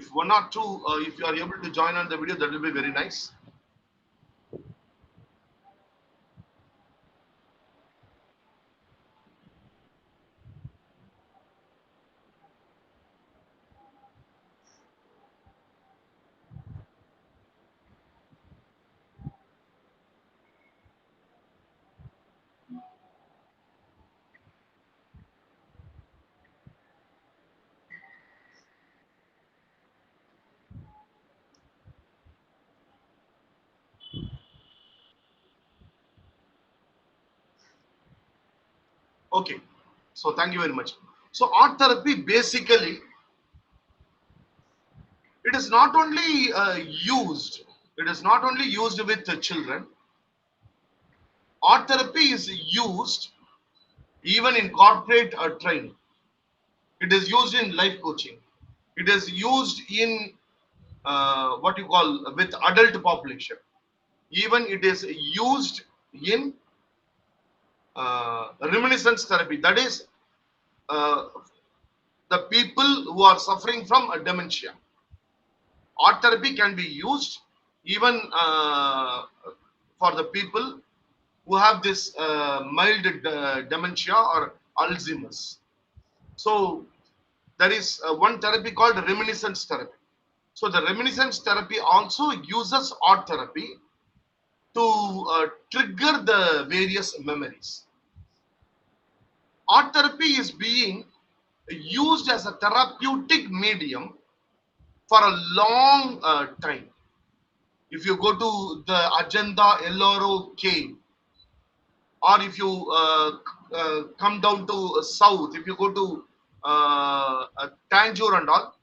if one or two, if you are able to join on the video, that will be very nice. Okay, so thank you very much. So art therapy basically, it is not only used, it is not only used with the children. Art therapy is used even in corporate training. It is used in life coaching. It is used in what you call with adult population. Even it is used in reminiscence therapy. That is uh, the people who are suffering from a dementia. Art therapy can be used even for the people who have this mild dementia or Alzheimer's. So there is one therapy called reminiscence therapy. So the reminiscence therapy also uses art therapy to trigger the various memories. Art therapy is being used as a therapeutic medium for a long time. If you go to the Ajanta Ellora cave, or if you come down to south, if you go to Tanjore and all,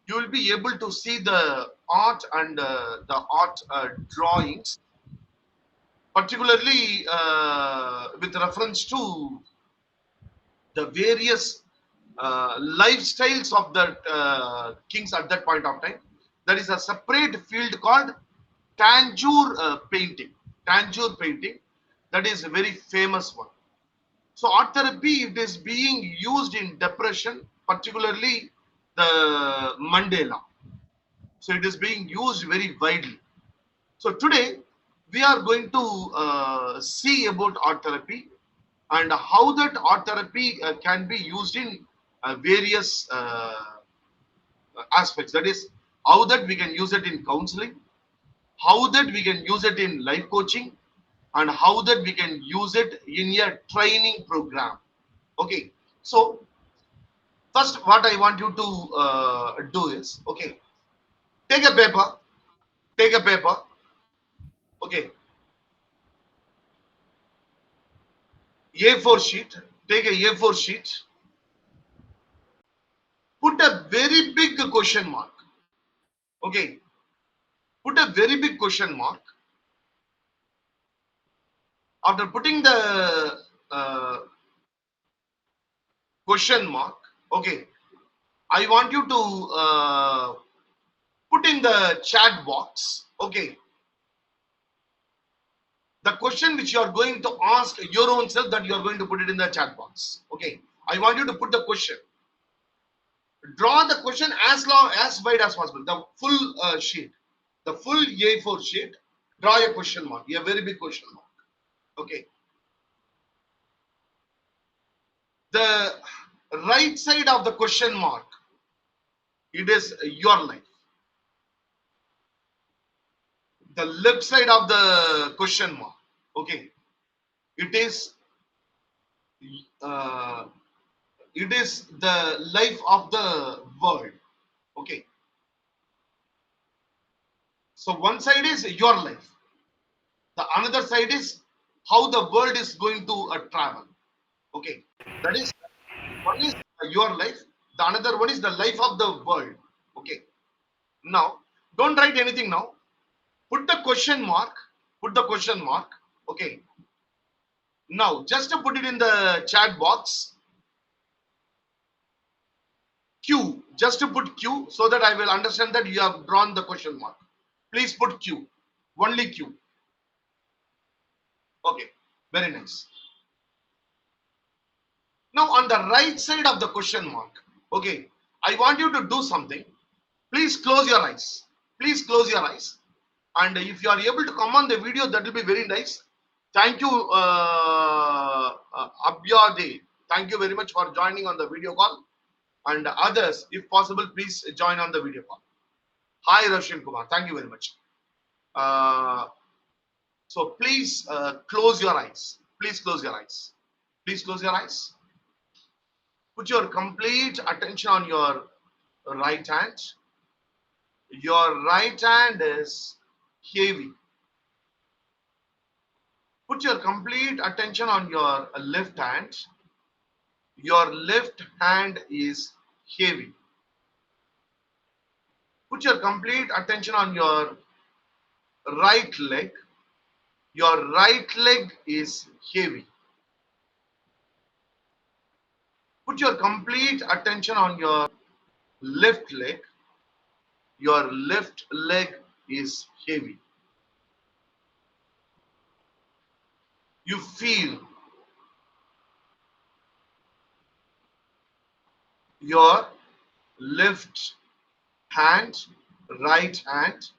you will be able to see the art and the art drawings, particularly with reference to the various lifestyles of the kings at that point of time. There is a separate field called Tanjore painting. Tanjore painting, that is a very famous one. So art therapy, it is being used in depression, particularly the Mandela. So it is being used very widely. So today we are going to see about art therapy and how that art therapy can be used in various aspects. That is how that we can use it in counseling, how that we can use it in life coaching, and how that we can use it in a training program. Okay, so first what I want you to do is, okay, take a paper, take a paper, okay, A4 sheet, take a A4 sheet, put a very big question mark, okay, put a very big question mark. After putting the question mark, okay, I want you to put in the chat box, okay, the question which you are going to ask your own self, that you are going to put it in the chat box. Okay, I want you to put the question. Draw the question as long as wide as possible. The full sheet, the full A4 sheet. Draw a question mark, a very big question mark. Okay. The right side of the question mark, it is your life. The left side of the question mark, okay, it is uh, it is the life of the world. Okay, so one side is your life, the another side is how the world is going to travel. Okay, that is, one is your life, the another one is the life of the world. Okay, now don't write anything now. Put the question mark, put the question mark. Okay, now just to put it in the chat box, Q, just to put Q so that I will understand that you have drawn the question mark. Please put Q, only Q. Okay, very nice. Now on the right side of the question mark, okay, I want you to do something. Please close your eyes. Please close your eyes. And if you are able to come on the video, that will be very nice. Thank you, Abhyade. Thank you very much for joining on the video call. And others, if possible, please join on the video call. Hi, Roshan Kumar. Thank you very much. So please close your eyes. Please close your eyes. Please close your eyes. Put your complete attention on your right hand. Your right hand is heavy. Put your complete attention on your left hand. Your left hand is heavy. Put your complete attention on your right leg. Your right leg is heavy. Put your complete attention on your left leg. Your left leg is heavy. You feel your left hand, right hand,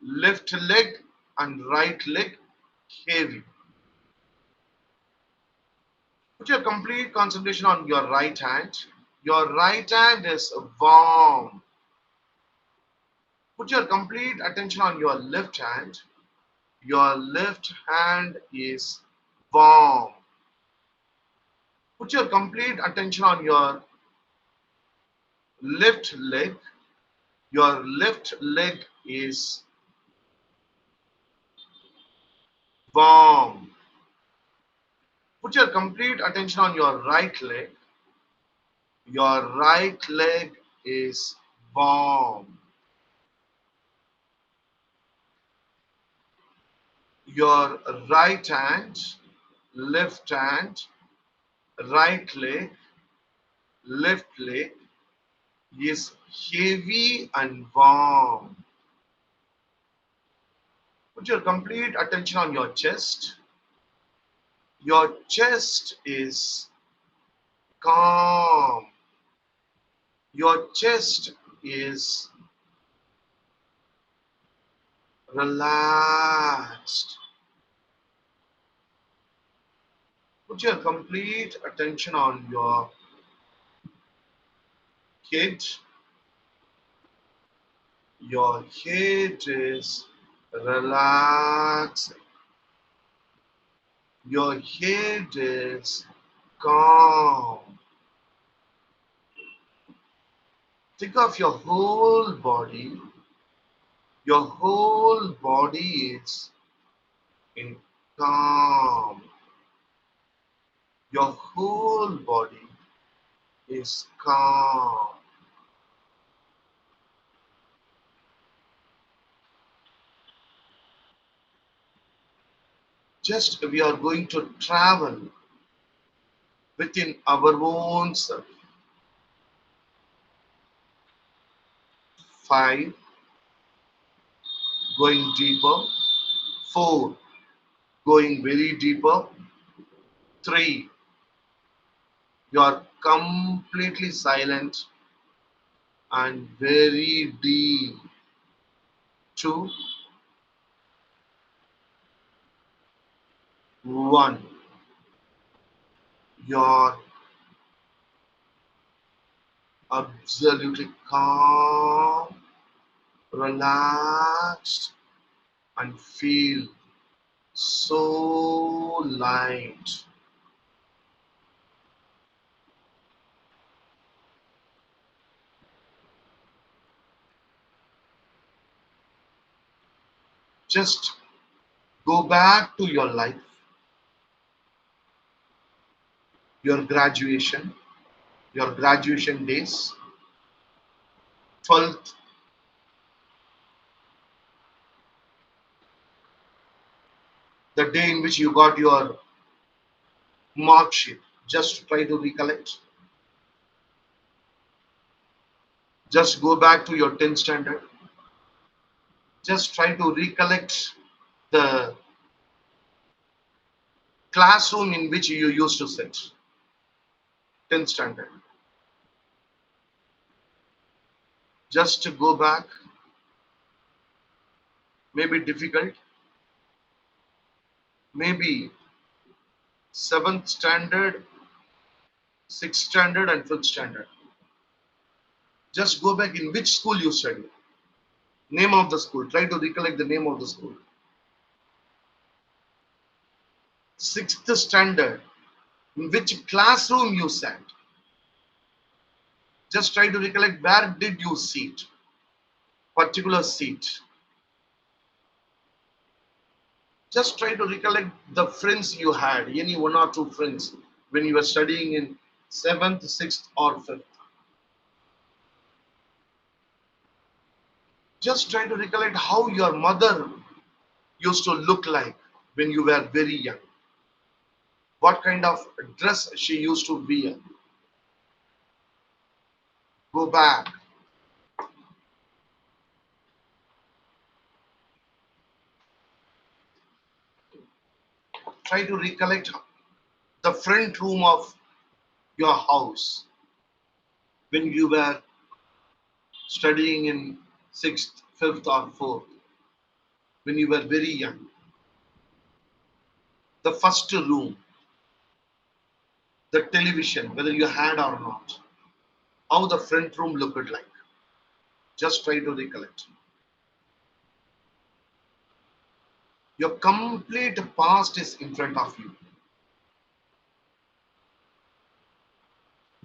left leg and right leg heavy. Put your complete concentration on your right hand. Your right hand is warm. Put your complete attention on your left hand. Your left hand is warm. Put your complete attention on your left leg. Your left leg is warm. Put your complete attention on your right leg. Your right leg is warm. Your right hand, left hand, right leg, left leg is heavy and warm. Put your complete attention on your chest. Your chest is calm. Your chest is relaxed. Put your complete attention on your head. Your head is relaxed. Your head is calm. Think of your whole body. Your whole body is in calm. Your whole body is calm. Just we are going to travel within our own self. 5, going deeper. 4, going very deeper. 3, you are completely silent and very deep. 2, 1, you're absolutely calm, relaxed, and feel so light. Just go back to your life, your graduation days, 12th, the day in which you got your mark sheet. Just try to recollect. Just go back to your 10th standard. Just try to recollect the classroom in which you used to sit. 10th standard. Just to go back, maybe difficult, maybe seventh standard, sixth standard, and fifth standard. Just go back in which school you study. Name of the school. Try to recollect the name of the school. Sixth standard. In which classroom you sat. Just try to recollect where did you sit. Particular seat. Just try to recollect the friends you had. Any one or two friends when you were studying in seventh, sixth, or fifth. Just try to recollect how your mother used to look like when you were very young. What kind of dress she used to wear. Go back. Try to recollect the front room of your house when you were studying in sixth, fifth, or fourth, when you were very young. The first room, the television, whether you had or not, how the front room looked like. Just try to recollect. Your complete past is in front of you.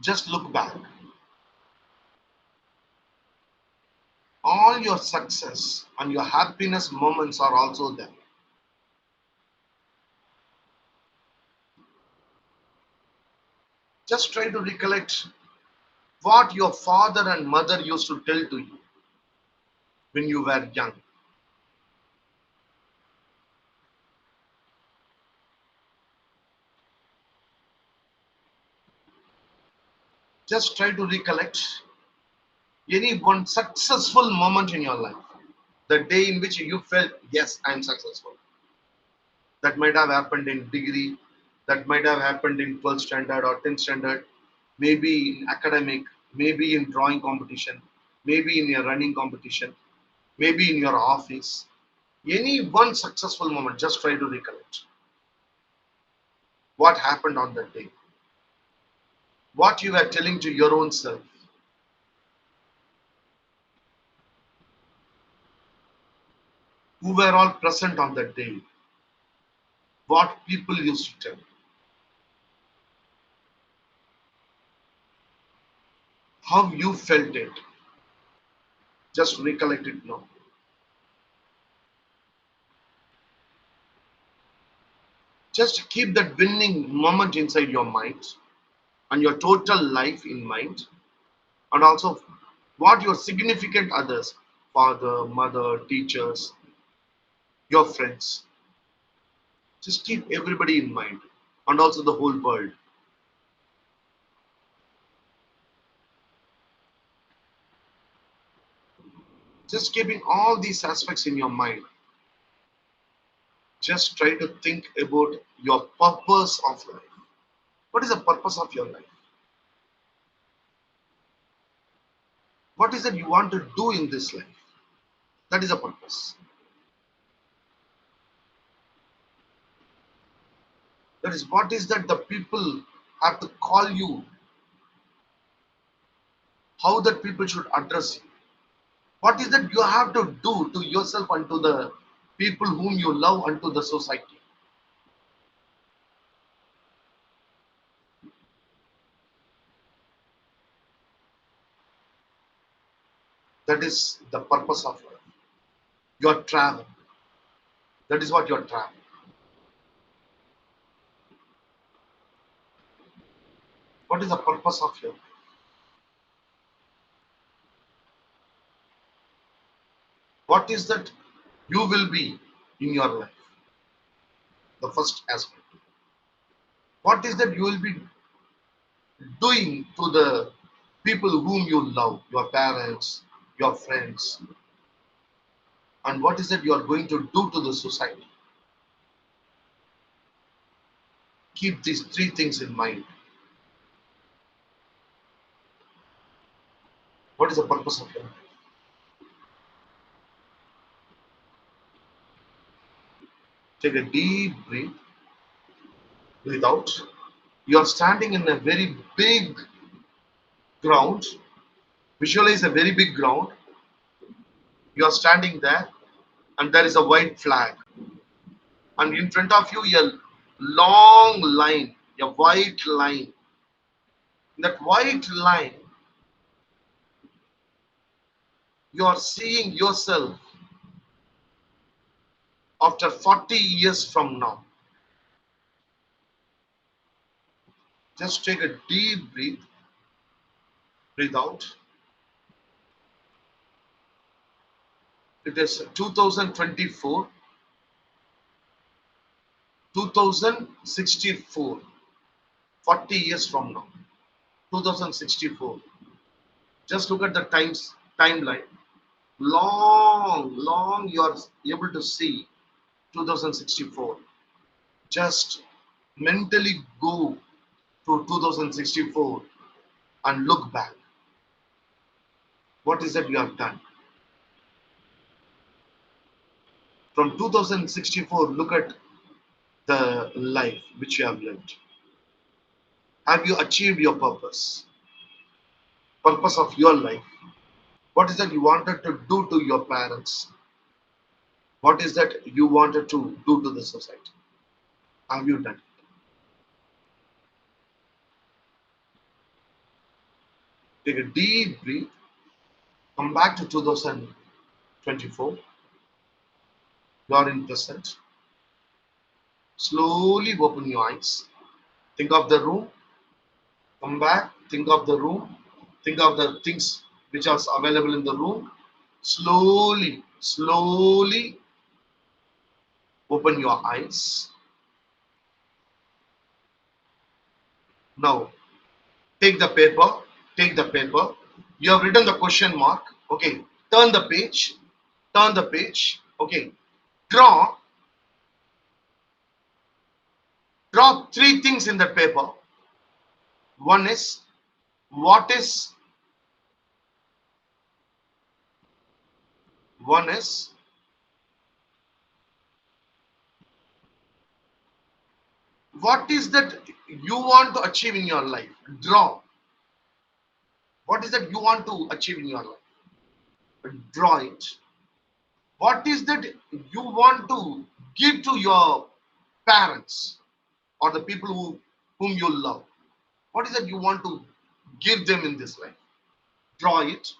Just look back. All your success and your happiness moments are also there. Just try to recollect what your father and mother used to tell to you when you were young. Just try to recollect any one successful moment in your life. The day in which you felt, yes, I am successful. That might have happened in degree, that might have happened in 12th standard or 10th standard, maybe in academic, maybe in drawing competition, maybe in your running competition, maybe in your office. Any one successful moment, just try to recollect what happened on that day, what you were telling to your own self, who were all present on that day, what people used to tell, how you felt it. Just recollect it now. Just keep that winning moment inside your mind and your total life in mind, and also what your significant others, father, mother, teachers, your friends. Just keep everybody in mind, and also the whole world. Just keeping all these aspects in your mind. Just try to think about your purpose of life. What is the purpose of your life? What is it you want to do in this life? That is a purpose. That is what is that the people have to call you, how that people should address you. What is that you have to do to yourself and to the people whom you love and to the society? That is the purpose of life. Your travel. That is what your travel. What is the purpose of your life? What is that you will be in your life? The first aspect. What is that you will be doing to the people whom you love, your parents, your friends, and what is that you are going to do to the society? Keep these three things in mind. What is the purpose of your life? Take a deep breath. Breathe out. You are standing in a very big ground. Visualize a very big ground. You are standing there, and there is a white flag. And in front of you, a long line, a white line. In that white line, you are seeing yourself after 40 years from now. Just take a deep breath. Breathe out. It is 2024, 2064, 40 years from now. 2064. Just look at the timeline. Long you are able to see 2064. Just mentally go to 2064 and look back. What is that you have done? From 2064, look at the life which you have lived. Have you achieved your purpose? Purpose of your life? What is that you wanted to do to your parents? What is that you wanted to do to the society? Have you done it? Take a deep breath. Come back to 2024. You are in present. Slowly open your eyes. Think of the room. Come back. Think of the room. Think of the things which are available in the room. Slowly open your eyes. Now, take the paper. Take the paper. You have written the question mark. Okay. Turn the page. Turn the page. Okay. Draw three things in that paper. One is what is one is what is that you want to achieve in your life? Draw. What is that you want to achieve in your life? Draw it. What is that you want to give to your parents or the people whom you love? What is that you want to give them in this life? Draw it.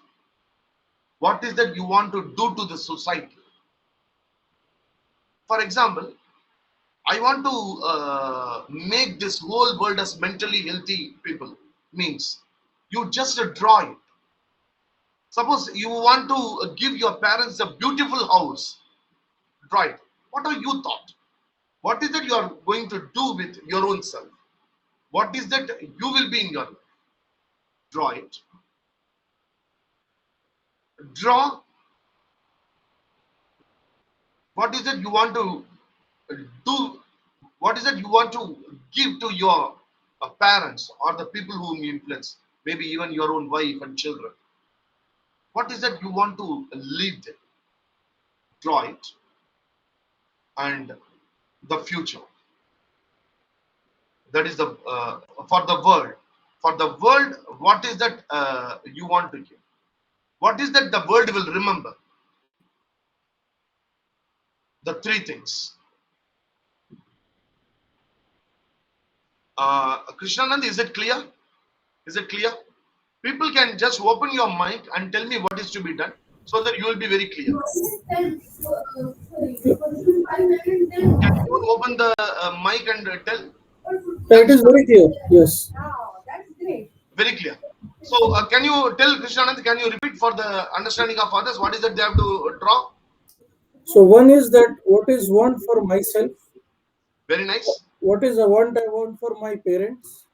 What is that you want to do to the society? For example, I want to make this whole world as mentally healthy people. Means you just draw it. Suppose you want to give your parents a beautiful house. Draw it. What are you thought? What is that you are going to do with your own self? What is that you will be in your life? Draw it. Draw. What is it you want to do? What is it you want to give to your parents or the people whom you influence? Maybe even your own wife and children. What is that you want to leave them? Draw it. And the future. That is the for the world. For the world, what is that you want to give? What is that the world will remember? The three things. Krishnanand, is it clear? Is it clear? People can just open your mic and tell me what is to be done so that you will be very clear. Can you open the mic and tell? It is very clear. Yes. Very clear. So, can you tell Krishnanand, can you repeat for the understanding of others, what is that they have to draw? So one is that what is want for myself, Very nice. what is a want I want for my parents,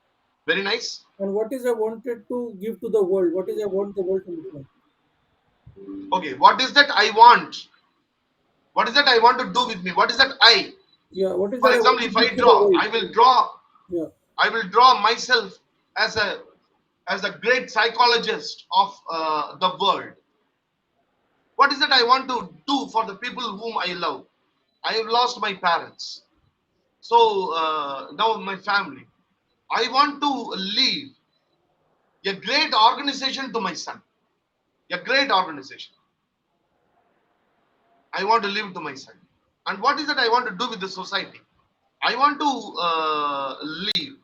Very nice. and what is I wanted to give to the world, what is I want the world to look like. Okay, what is that I want? What is that I want to do with me? What is that I? Yeah, what is For that I want example, to if I give to the draw, world. I will draw. Yeah. I will draw myself as a great psychologist of the world. What is that I want to do for the people whom I love? I have lost my parents. So now my family. I want to leave a great organization to my son. A great organization. I want to leave to my son. And what is that I want to do with the society? I want to leave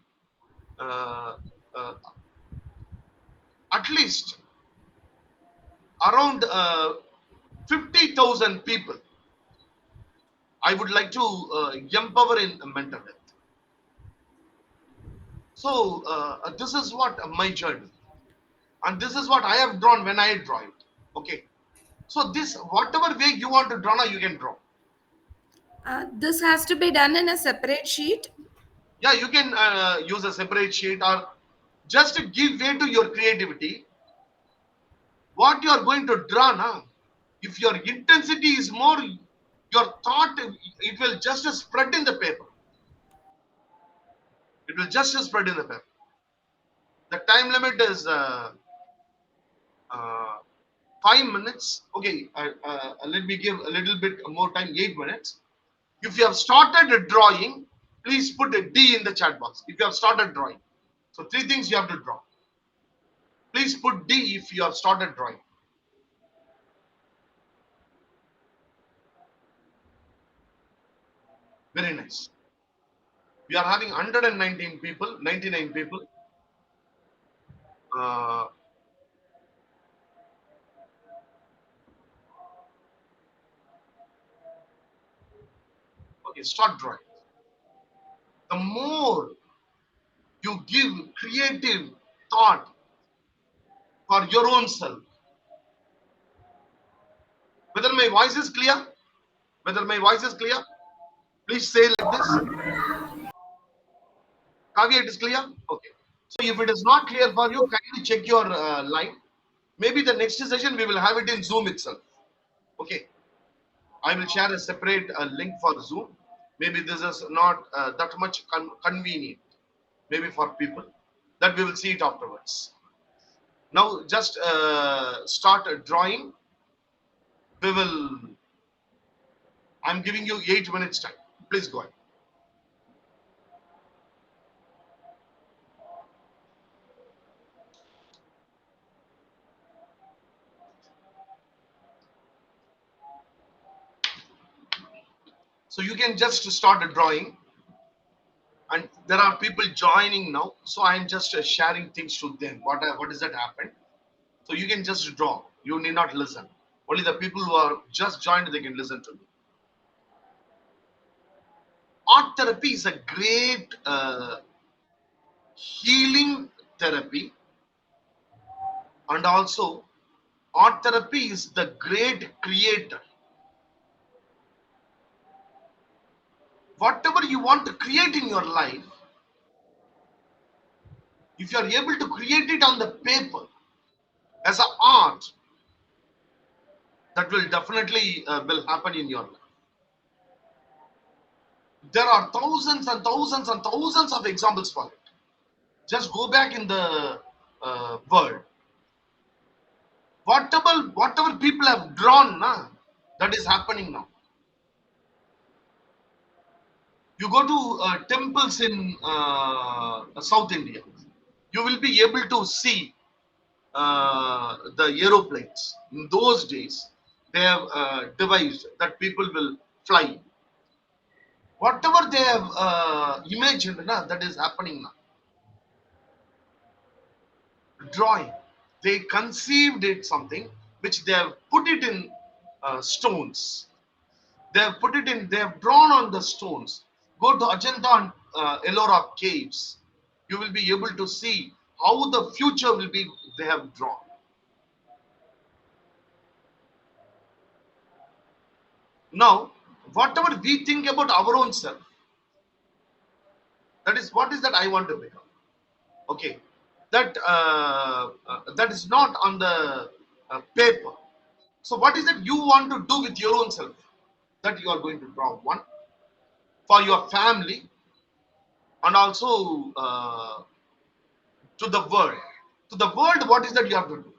uh, uh, at least around 50,000 people. I would like to empower in mental health. So this is what my journey, and this is what I have drawn when I draw it. Okay. So this, whatever way you want to draw, now you can draw. This has to be done in a separate sheet. Yeah, you can use a separate sheet, or just to give way to your creativity. What you are going to draw now, if your intensity is more, your thought, it will just spread in the paper. It will just spread in the paper. The time limit is uh, 5 minutes. Okay, let me give a little bit more time, 8 minutes. If you have started drawing, please put a D in the chat box. If you have started drawing, so three things you have to draw. Please put D if you have started drawing. Very nice. We are having 119 people, 99 people. Uh, okay, start drawing. The more you give creative thought for your own self, whether my voice is clear, whether my voice is clear, please say like this. Kavya, it is clear? Okay. So if it is not clear for you, kindly check your line. Maybe the next session we will have it in Zoom itself. Okay. I will share a separate link for Zoom. Maybe this is not that much convenient. Maybe for people. That we will see it afterwards. Now just start drawing. We will. I'm giving you 8 minutes time. Please go ahead. So you can just start drawing, and there are people joining now. So I'm just sharing things to them. What is that happened? So you can just draw. You need not listen. Only the people who are just joined, they can listen to me. Art therapy is a great healing therapy, and also art therapy is the great creator. Whatever you want to create in your life, if you are able to create it on the paper as an art, that will definitely will happen in your life. There are thousands and thousands and thousands of examples for it. Just go back in the world. Whatever people have drawn, that is happening now. You go to temples in South India, you will be able to see the aeroplanes. In those days, they have devised that people will fly. Whatever they have imagined, that is happening now. Drawing, they conceived it something which they have put it in stones. They have put it in. They have drawn on the stones. Go to Ajanta and Ellora caves. You will be able to see how the future will be. They have drawn. Now, whatever we think about our own self, that is what is that I want to become. Okay, that that is not on the paper. So, what is it you want to do with your own self? That you are going to draw one for your family, and also to the world. To the world, what is that you have to do?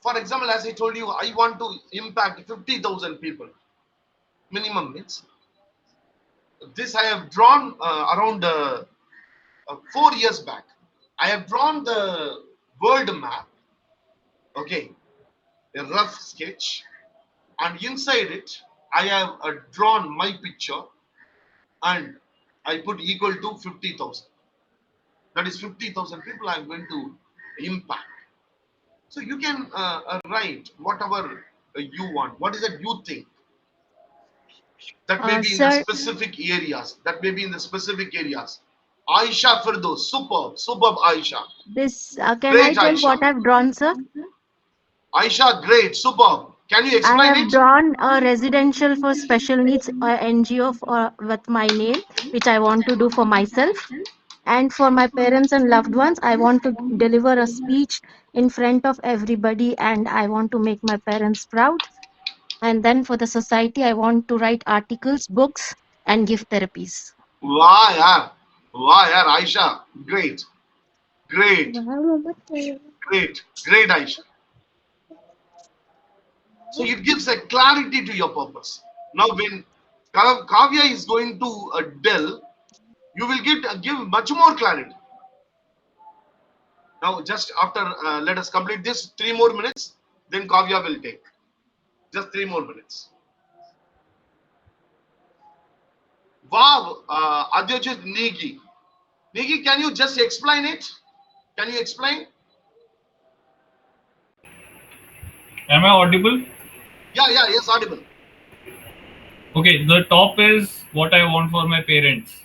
For example, as I told you, I want to impact 50,000 people. Minimum means this I have drawn around 4 years back. I have drawn the world map, okay, a rough sketch, and inside it, I have drawn my picture and I put equal to 50,000. That is 50,000 people I am going to impact. So you can write whatever you want. What is it you think? That may be in the Sir, specific areas. That may be in the specific areas. Aisha Firdos, superb, superb Aisha. this can I Great tell Aisha. what I've drawn, sir? Aisha, great, superb. Can you I explain have it? drawn a residential for special needs NGO with my name, which I want to do for myself. And for my parents and loved ones, I want to deliver a speech in front of everybody and I want to make my parents proud. And then for the society, I want to write articles, books, and give therapies. Wow, yeah. Wow, yeah, Aisha. Great, great, great, great, Aisha. So it gives a clarity to your purpose. Now, when Kavya is going to Dell, you will give much more clarity. Now, just after let us complete this 3 more minutes, then Kavya will take just 3 more minutes. Wow, Adyojit Negi. Negi, can you just explain it? Can you explain? Am I audible? Yeah, yeah, yes, audible. Okay, the top is what I want for my parents.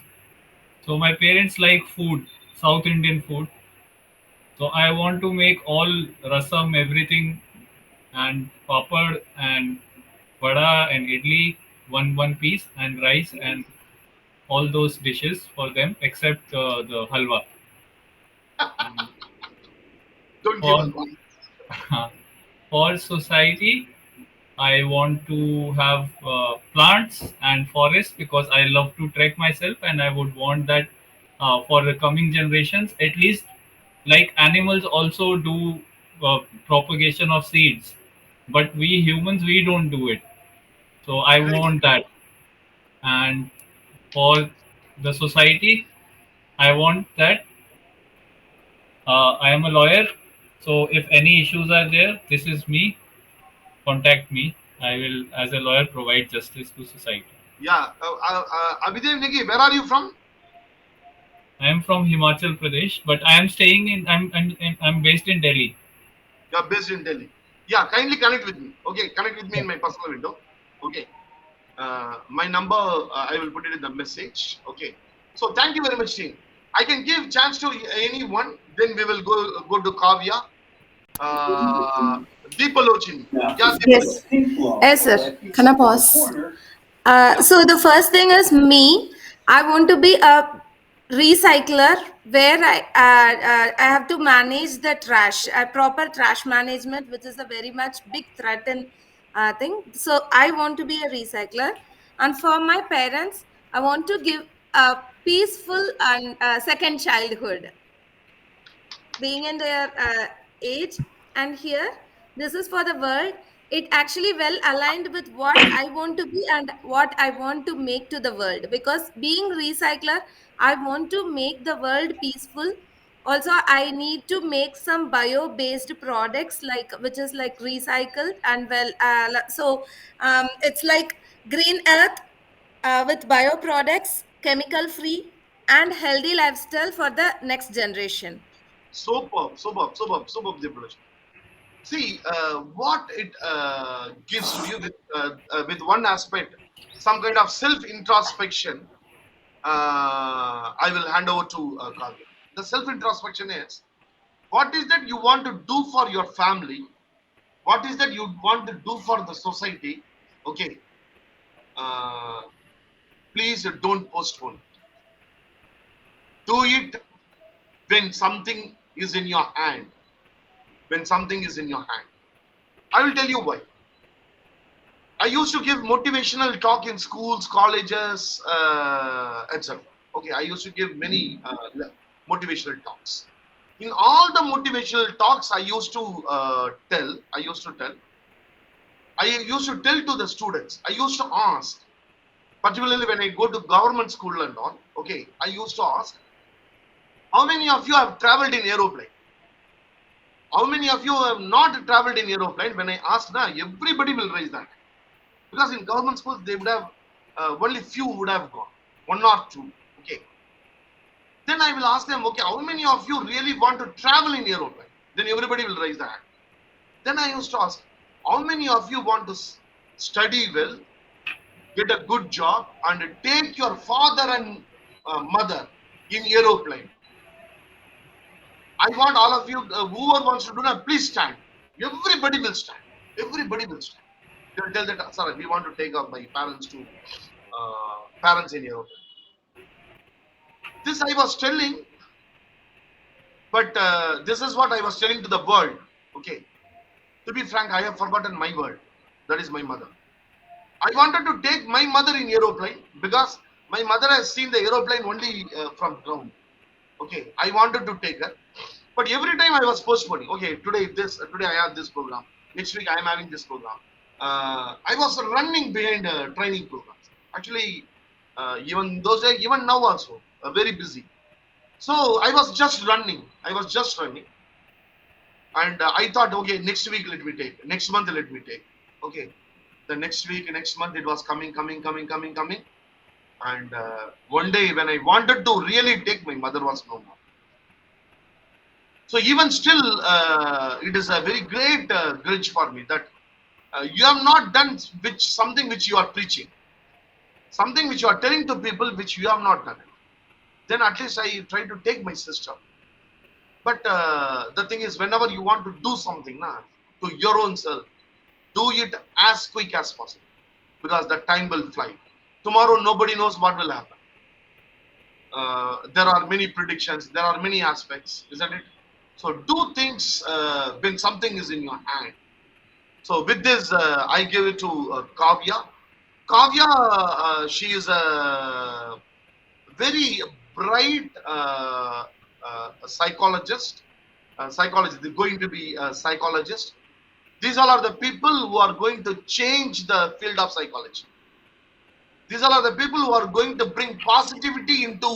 So my parents like food, South Indian food. So I want to make all rasam, everything, and papad and vada and idli, one piece, and rice and all those dishes for them except the halwa. And Don't give for us one. for society, I want to have plants and forests because I love to trek myself, and I would want that for the coming generations, at least like animals also do propagation of seeds, but we humans we don't do it. So I Great. want that, and for the society, I want that I am a lawyer. So if any issues are there, this is me. Contact me. I will, as a lawyer, provide justice to society. Yeah, Abhidev Negi, where are you from? I am from Himachal Pradesh, but I am staying in. I'm based in Delhi. You are based in Delhi. Yeah, kindly connect with me. Okay, connect with me in my personal window. Okay, my number I will put it in the message. Okay, so thank you very much, team. I can give chance to anyone. Then we will go to Kavya, uh, Deepalochini. Yeah, Deepalochini. Yes. Yes, sir. Can I pause? So the first thing is me. I want to be a recycler where I have to manage the trash, proper trash management, which is a very much big threat in thing. So I want to be a recycler, and for my parents, I want to give a peaceful and second childhood, being in their age. And here, this is for the world. It actually well aligned with what I want to be and what I want to make to the world, because being recycler, I want to make the world peaceful. Also, I need to make some bio based products, like which is like recycled and well, it's like green earth, with bio products, chemical free, and healthy lifestyle for the next generation. Superb, superb, superb, superb, Deepalochini. See what it gives to you with one aspect, some kind of self introspection. I will hand over to Kavya. The self introspection is what is that you want to do for your family, what is that you want to do for the society. Okay, uh, please don't postpone. Do it when something is in your hand. When something is in your hand, I will tell you why. I used to give motivational talk in schools, colleges, etc. Okay, I used to give many motivational talks. In all the motivational talks I used to tell, I used to tell to the students, I used to ask, particularly when I go to government school and all, okay, I used to ask, how many of you have traveled in aeroplane? How many of you have not traveled in aeroplane? When I ask now, everybody will raise that. Because in government schools, they would have, only few would have gone, one or two, okay. Then I will ask them, okay, how many of you really want to travel in aeroplane? Then everybody will raise the hand. Then I used to ask, how many of you want to study well, get a good job, and take your father and mother in aeroplane? I want all of you, whoever wants to do that, please stand. Everybody will stand. Everybody will stand. They will tell that, sir, we want to take up my parents to parents in aeroplane. This I was telling, but this is what I was telling to the world. Okay. To be frank, I have forgotten my world. That is my mother. I wanted to take my mother in aeroplane because my mother has seen the aeroplane only from ground. Okay, I wanted to take her, but every time I was postponing. Okay, today I have this program. Next week I am having this program. I was running behind training programs. Actually, even those days, even now also, very busy. So I was just running. And I thought, okay, next week let me take, next month let me take. Okay, the next week, next month, it was coming. And one day when I wanted to really take, my mother was no more. So even still, it is a very great grudge for me that you have not done something which you are preaching, something which you are telling to people which you have not done it. Then at least I try to take my sister. But the thing is, whenever you want to do something to your own self, do it as quick as possible, because the time will fly. Tomorrow, nobody knows what will happen. There are many predictions, there are many aspects, isn't it? So do things when something is in your hand. So with this, I give it to Kaviya. Kaviya, she is a very bright psychologist. They're going to be a psychologist. These all are the people who are going to change the field of psychology. These all are the people who are going to bring positivity into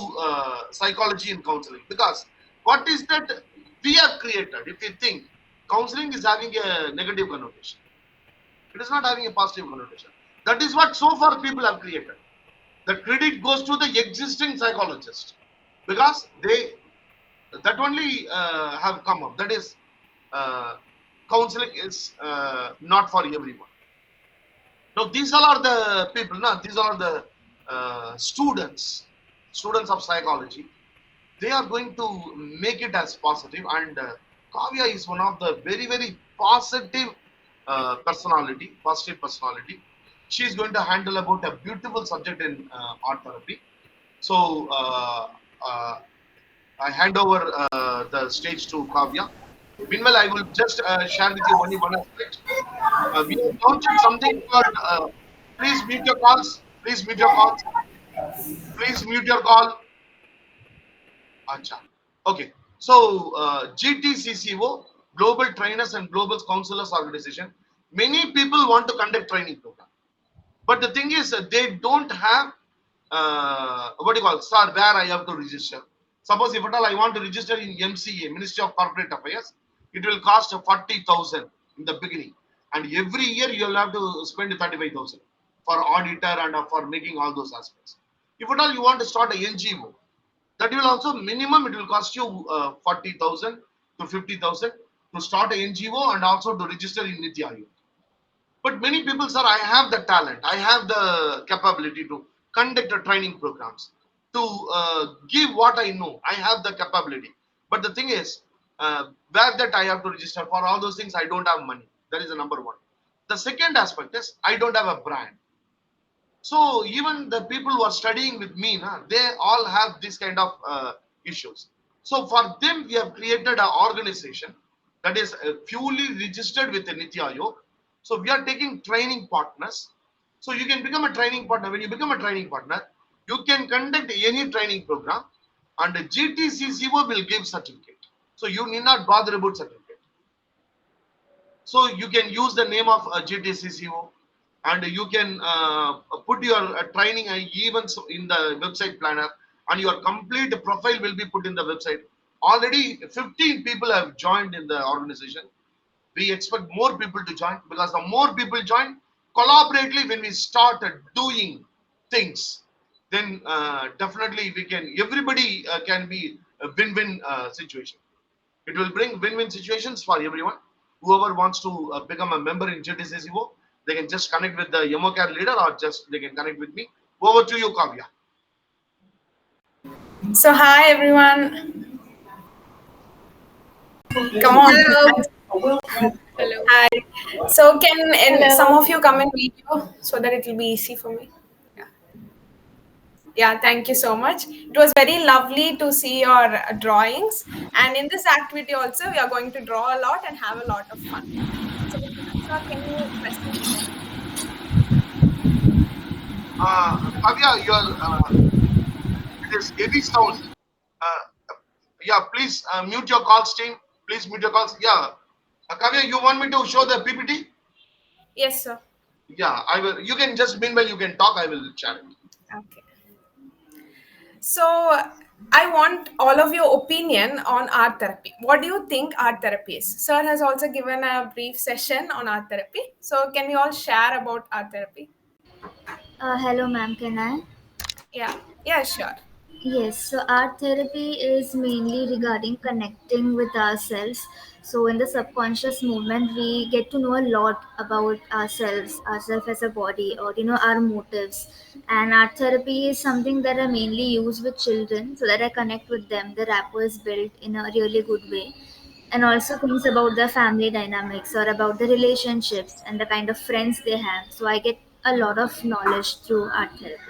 psychology and counseling. Because what is that we have created? If you think counseling is having a negative connotation, it is not having a positive connotation. That is what so far people have created. The credit goes to the existing psychologist, because they that only have come up. That is, counseling is not for everyone. Now these all are the people. These are the students of psychology. They are going to make it as positive, and Kaviya is one of the very, very positive positive personality. She is going to handle about a beautiful subject in art therapy. So I hand over the stage to Kaviya. Meanwhile, I will just share with you only one aspect. We have launched something called please mute your calls. Please mute your calls. Please mute your call. Acha. Okay. So GTCCO, Global Trainers and Global Counselors Organization. Many people want to conduct training program, but the thing is they don't have what do you call, sir, where I have to register. Suppose if at all I want to register in MCA, Ministry of Corporate Affairs, it will cost 40,000 in the beginning, and every year you will have to spend 35,000 for auditor and for making all those aspects. If at all you want to start a NGO, that will also minimum it will cost you 40,000 to 50,000 to start a NGO and also to register in Niti Aayog. But many people, sir, I have the talent, I have the capability to conduct the training programs, to give what I know. I have the capability. But the thing is, where that I have to register for all those things, I don't have money. That is the number one. The second aspect is I don't have a brand. So even the people who are studying with me, they all have this kind of issues. So for them, we have created an organization that is purely registered with the Niti Aayog. So we are taking training partners. So you can become a training partner. When you become a training partner, you can conduct any training program, and the GTCCO will give certificate. So you need not bother about certificate. So you can use the name of GTCCO, and you can put your training events in the website planner, and your complete profile will be put in the website. Already 15 people have joined in the organization. We expect more people to join, because the more people join collaboratively, when we start doing things, then definitely we can, everybody can be a win-win situation. It will bring win-win situations for everyone. Whoever wants to become a member in GTCCO, they can just connect with the Emocare leader, or just they can connect with me. Over to you, Kavya. So hi everyone. Come on. Hello. Hello. Hi. So can some Hello. of you come in video so that it will be easy for me? Yeah. Yeah, thank you so much. It was very lovely to see your drawings. And in this activity also, we are going to draw a lot and have a lot of fun. So, sir, can you press the button? Kavya, it is heavy sound. Yeah, please mute your calls, team. Please mute your calls. Yeah, Kavya, you want me to show the PPT? Yes, sir. Yeah, I will. You can just, meanwhile you can talk. I will chat. Okay. So I want all of your opinion on art therapy. What do you think art therapy is? Sir has also given a brief session on art therapy. So can we all share about art therapy? Hello, ma'am. Can I? Yeah. Yeah, sure. Yes, so art therapy is mainly regarding connecting with ourselves. So, in the subconscious movement, we get to know a lot about ourselves as a body, or our motives. And art therapy is something that I mainly use with children so that I connect with them. The rapport is built in a really good way. And also things about the family dynamics or about the relationships and the kind of friends they have. So, I get a lot of knowledge through art therapy.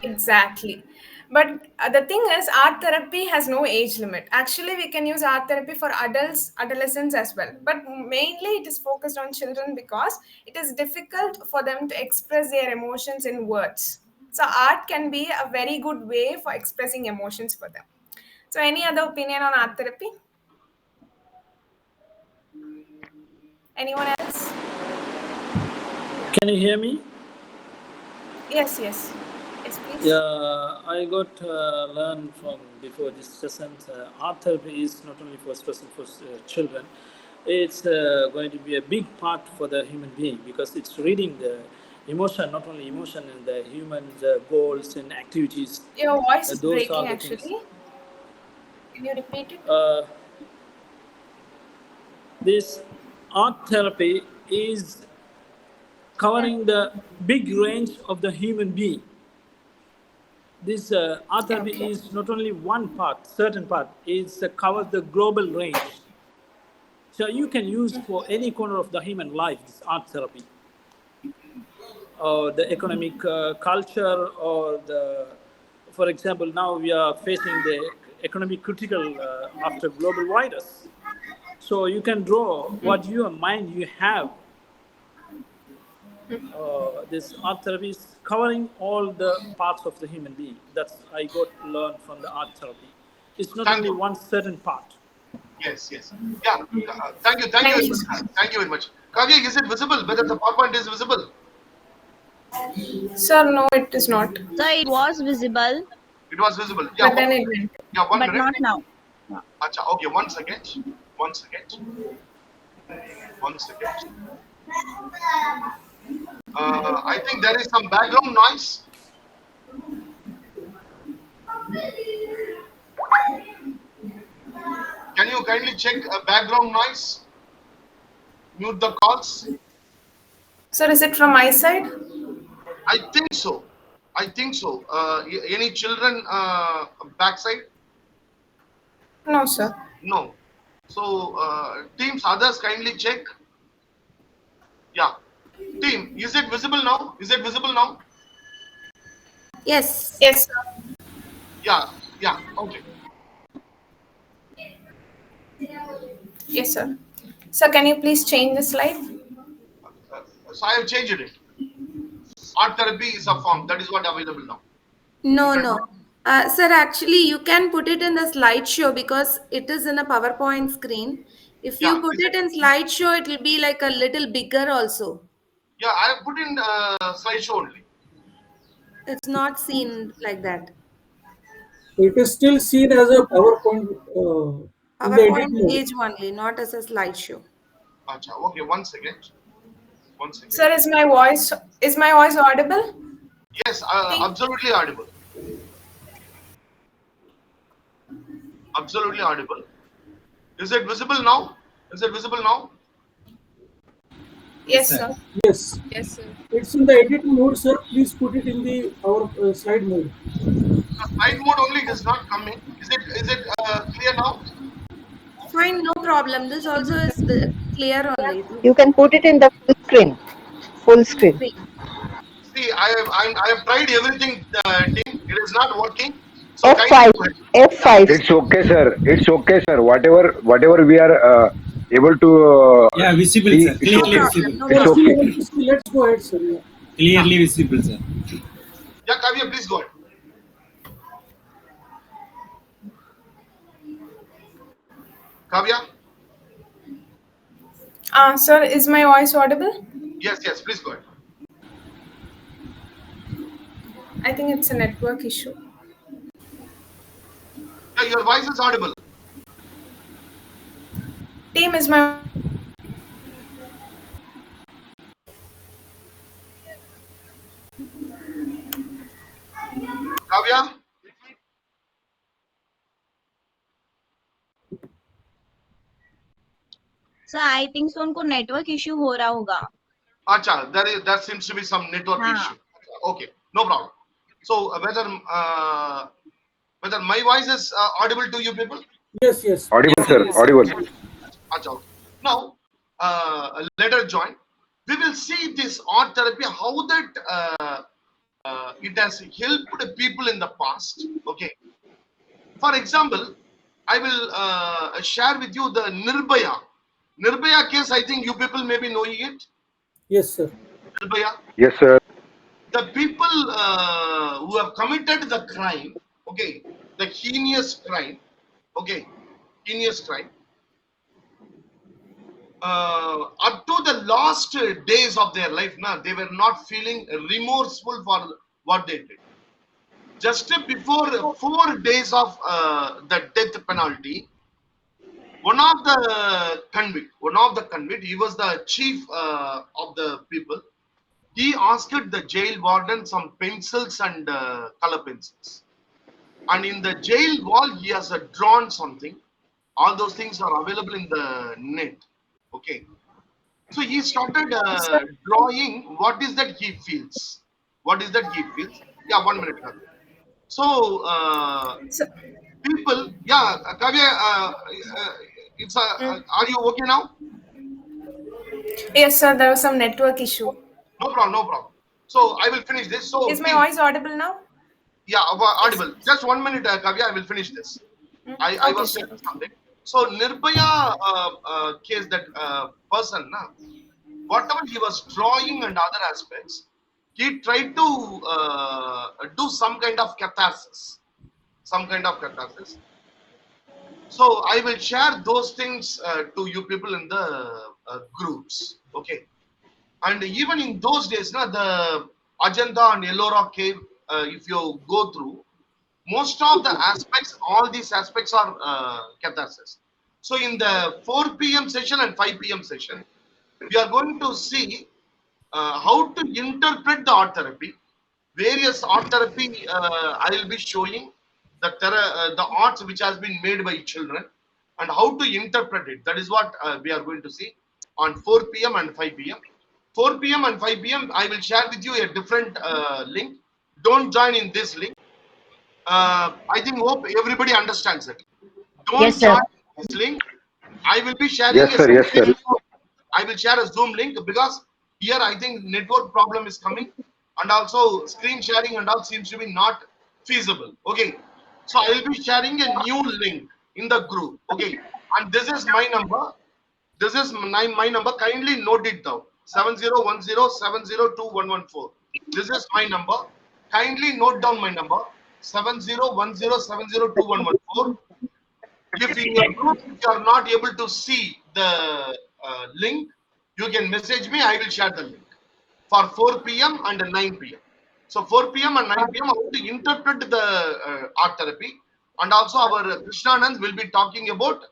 Exactly. But the thing is, art therapy has no age limit. Actually, we can use art therapy for adults, adolescents as well. But mainly, it is focused on children because it is difficult for them to express their emotions in words. So, art can be a very good way for expressing emotions for them. So, any other opinion on art therapy? Anyone else? Yeah. Can you hear me? Yes, yes. Yes, please. Yeah, I got learned from before this session. Art therapy is not only for special for children. It's going to be a big part for the human being because it's reading the emotion, not only emotion and the human goals and activities. Your voice is Those are breaking the things. actually. Can you repeat it? Uh, this art therapy is covering the big range of the human being. This art therapy Okay. is not only one part, certain part. It covers the global range. So you can use for any corner of the human life this art therapy, or the economic culture, or the, for example, now we are facing the economic critical after global virus. So you can draw what your mind you have. This art therapy is covering all the parts of the human being. That's I got learned from the art therapy. It's not Thank only you. one certain part. Yes, yes. Yeah. Thank you Thank very you. much. Thank you very much. Kavya, is it visible? Whether the PowerPoint is visible? Sir, no, it is not. So it was visible, It was visible. Yeah. But then it went. Yeah. 1 minute. but not now. Yeah. Acha, okay. 1 second. 1 second. 1 second. I think there is some background noise. Can you kindly check background noise? Mute the calls. Sir, is it from my side? I think so. I think so. Any children backside? No, sir. No. So teams, others kindly check. Yeah. Team, is it visible now? Is it visible now? Yes. Yes, sir. Yeah. Yeah. Okay. Yes, sir. Sir, can you please change the slide? So I have changed it. Art therapy is a form that is what available now. You No, can no. Sir, actually, you can put it in the slideshow because it is in a PowerPoint screen. If Yeah, you put is it? it in slideshow, it will be like a little bigger also. Yeah, I have put in slideshow only. It's not seen like that. It is still seen as a PowerPoint in the edit PowerPoint mode. page only, not as a slideshow. Acha, okay, 1 second. 1 second. Sir, is my voice audible? Yes, Team? absolutely audible. Absolutely audible. Is it visible now? Is it visible now? Yes, sir. Yes, it's in the edit mode, sir. Please put it in the our slide mode. The slide mode only, it is not coming. Is it clear now? Fine, no problem. This also is clear only. You can put it in the full screen. Full screen. See, I have tried everything, team. It is not working. So kindly F5. go ahead. Yeah. F5. It's okay, sir. It's okay, sir. Whatever we are able to Yeah, visible, see, sir. it's No Clearly okay. problem, visible. no It's We problem. still okay. want to see. Let's go ahead, sir. Yeah. Clearly visible, sir. Yeah, Kaviya, please go ahead. Kavya? Sir, is my voice audible? Yes, please go ahead. I think it's a network issue. Yeah, your voice is audible. Team, is my Kavya? Sir I think so उनको network issue हो रहा होगा. Acha, there seems to be some network हाँ. issue. Okay, no problem. So whether my voice is audible to you people? Yes, yes. Audible, sir. Yes. Audible. Acha, okay. Now, let us join. We will see this art therapy, how that it has helped people in the past. Okay. For example, I will share with you the Nirbhaya case. I think you people may be knowing it. Yes, sir. Nirbhaya. Yes, sir. The people who have committed the crime, okay, the heinous crime, okay, heinous crime, up to the last days of their life, they were not feeling remorseful for what they did. Just before 4 days of the death penalty, one of the convict, he was the chief of the people. He asked the jail warden some pencils and color pencils. And in the jail wall, he has drawn something. All those things are available in the net. Okay. So he started sir, drawing what is that he feels. What is that he feels? Yeah, 1 minute. So sir, people, yeah, Kavya, are you okay now? yes, sir. There was some network issue. No problem, no problem. So I will finish this. So Is my voice audible now? yeah, audible. Yes. Just 1 minute, Kavya. I will finish this. I Okay, was sir. saying something. So Nirbhaya case, that person, whatever he was drawing and other aspects, he tried to do some kind of catharsis. Some kind of catharsis. So I will share those things to you people in the groups. Okay. And even in those days, the Ajanta and Ellora cave, if you go through, most of the aspects, all these aspects are catharsis. So in the 4 p.m. session and 5 p.m. session, we are going to see how to interpret the art therapy. Various art therapy I will be showing the arts which has been made by children and how to interpret it. That is what we are going to see on 4 p.m. and 5 p.m. 4 p.m. and 5 p.m. I will share with you a different link. Don't join in this link. I think hope everybody understands it. Don't Yes, sir. join this link. I will be sharing Yes, a sir. Yes, sir. I will share a Zoom link because here I think network problem is coming and also screen sharing and all seems to be not feasible. Okay. So I will be sharing a new link in the group. Okay. And this is my number. This is my number. Kindly note it down. 7010702114. This is my number. Kindly note down my number. 7010702114. If in your group you are not able to see the link, you can message me. I will share the link for 4 p.m. and 9 p.m. So 4 p.m. and 9 p.m. how to interpret the art therapy, and also our Krishnanand will be talking about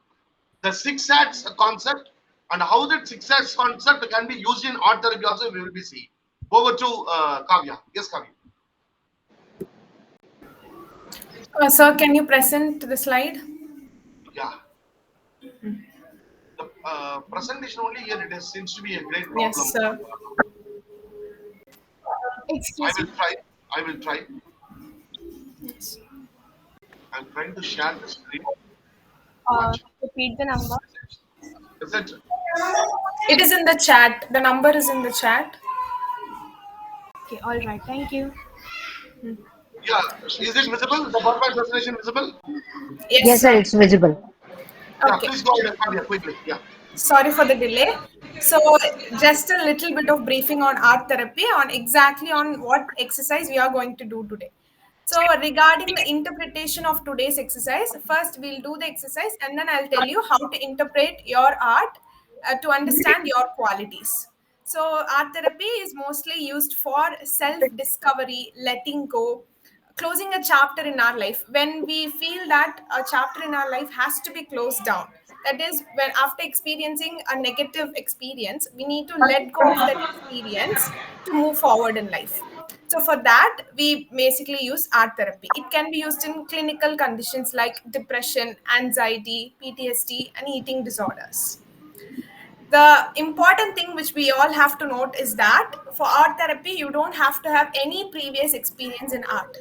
the six acts concept and how that six acts concept can be used in art therapy. Also, we will be seeing. Over to Kavya. Yes, Kavya. Sir, can you present the slide? Yeah. The presentation only here it is, seems to be a great Yes, problem. sir. I Excuse will me. try. I will try. Yes. I'm trying to share the screen. Watch. Repeat the number. Is it? It is in the chat. The number is in the chat. Okay, all right. Thank you. Yeah. Is it visible? The PowerPoint presentation visible? Yes, Yes, sir, sir. it's visible. Yeah. Okay. Please go ahead, Kavya, quickly. Yeah. Sorry for the delay. So, just a little bit of briefing on art therapy, on exactly on what exercise we are going to do today. So, regarding the interpretation of today's exercise, first we'll do the exercise and then I'll tell you how to interpret your art to understand your qualities. So, art therapy is mostly used for self discovery, letting go, closing a chapter in our life. When we feel that a chapter in our life has to be closed down, that is, when after experiencing a negative experience, we need to let go of that experience to move forward in life. So for that, we basically use art therapy. It can be used in clinical conditions like depression, anxiety, PTSD, and eating disorders. The important thing which we all have to note is that for art therapy, you don't have to have any previous experience in art.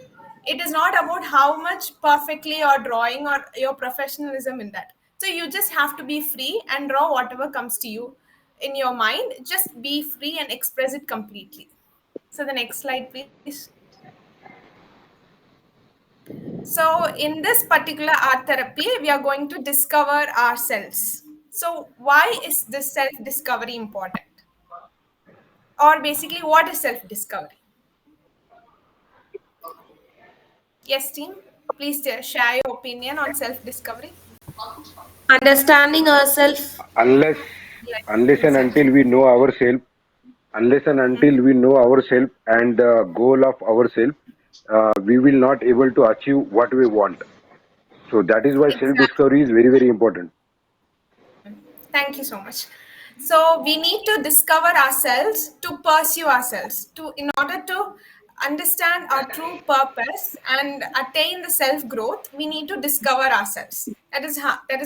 It is not about how much perfectly you're drawing or your professionalism in that. So you just have to be free and draw whatever comes to you in your mind. Just be free and express it completely. So the next slide, please. So, in this particular art therapy, we are going to discover ourselves. So, why is this self discovery important? Or basically, what is self discovery? Yes, team, please share your opinion on self discovery. Understanding ourselves. Unless Yes, unless and until exactly. we know ourselves, unless and until we know ourselves and the goal of ourselves, we will not able to achieve what we want. So that is why self Exactly. discovery is very very important. Thank you so much. So we need to discover ourselves to pursue ourselves to in order to understand our true purpose and attain the self growth. We need to discover ourselves. That is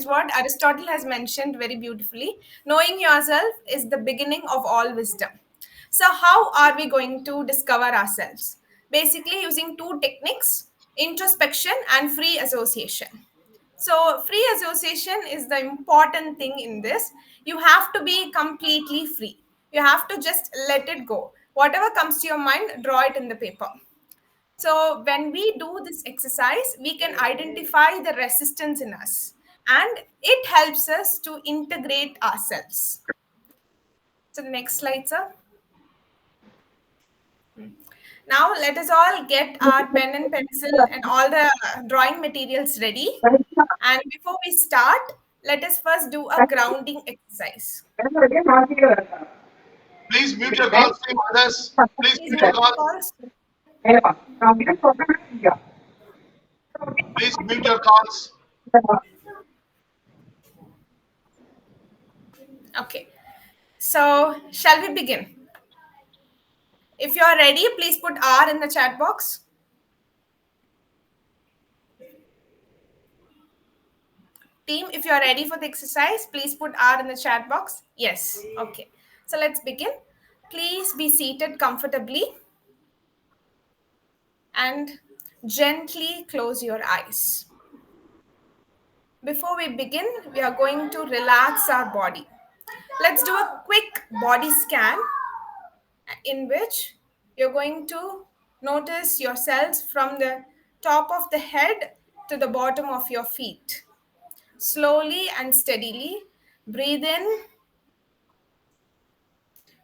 what Aristotle has mentioned very beautifully. Knowing yourself is the beginning of all wisdom. So how are we going to discover ourselves? Basically, using two techniques: introspection and free association. So, free association is the important thing in this. You have to be completely free. You have to just let it go. Whatever comes to your mind, draw it in the paper. So, when we do this exercise, we can identify the resistance in us and it helps us to integrate ourselves. So, the next slide, sir. Now, let us all get our pen and pencil and all the drawing materials ready. And before we start, let us first do a grounding exercise. Please mute your calls, team. Others, please Please mute your mute your calls. calls. Please mute your calls. Okay. So, shall we begin? If you are ready, please put R in the chat box. Team, if you are ready for the exercise, please put R in the chat box. Yes. Okay. So, let's begin. Please be seated comfortably and gently close your eyes. Before we begin, we are going to relax our body. Let's do a quick body scan in which you're going to notice yourselves from the top of the head to the bottom of your feet. Slowly and steadily, breathe in,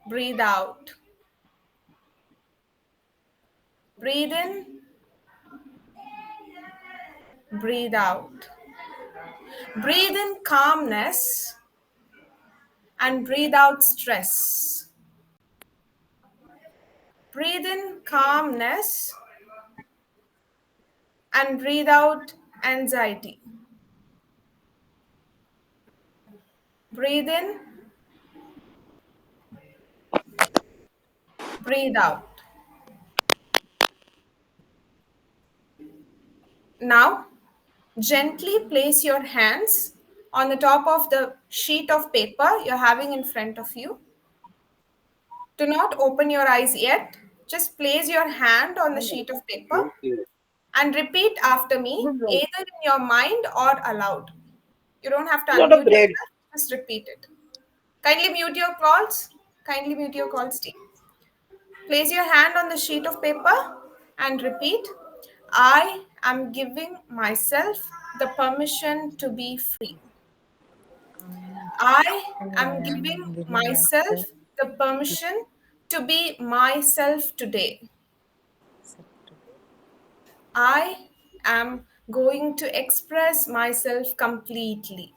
breathe out. Breathe in, breathe out. Breathe in calmness and breathe out stress. Breathe in calmness and breathe out anxiety. Breathe in, breathe out. Now, gently place your hands on the top of the sheet of paper you're having in front of you. Do not open your eyes yet. Just place your hand on the sheet of paper and repeat after me, either in your mind or aloud. You don't have to Lot of unmute bread. yourself, just repeat it. Kindly mute your calls. Kindly mute your calls, team. Place your hand on the sheet of paper and repeat, I am giving myself the permission to be free. I am giving myself the permission to be myself today. I am going to express myself completely.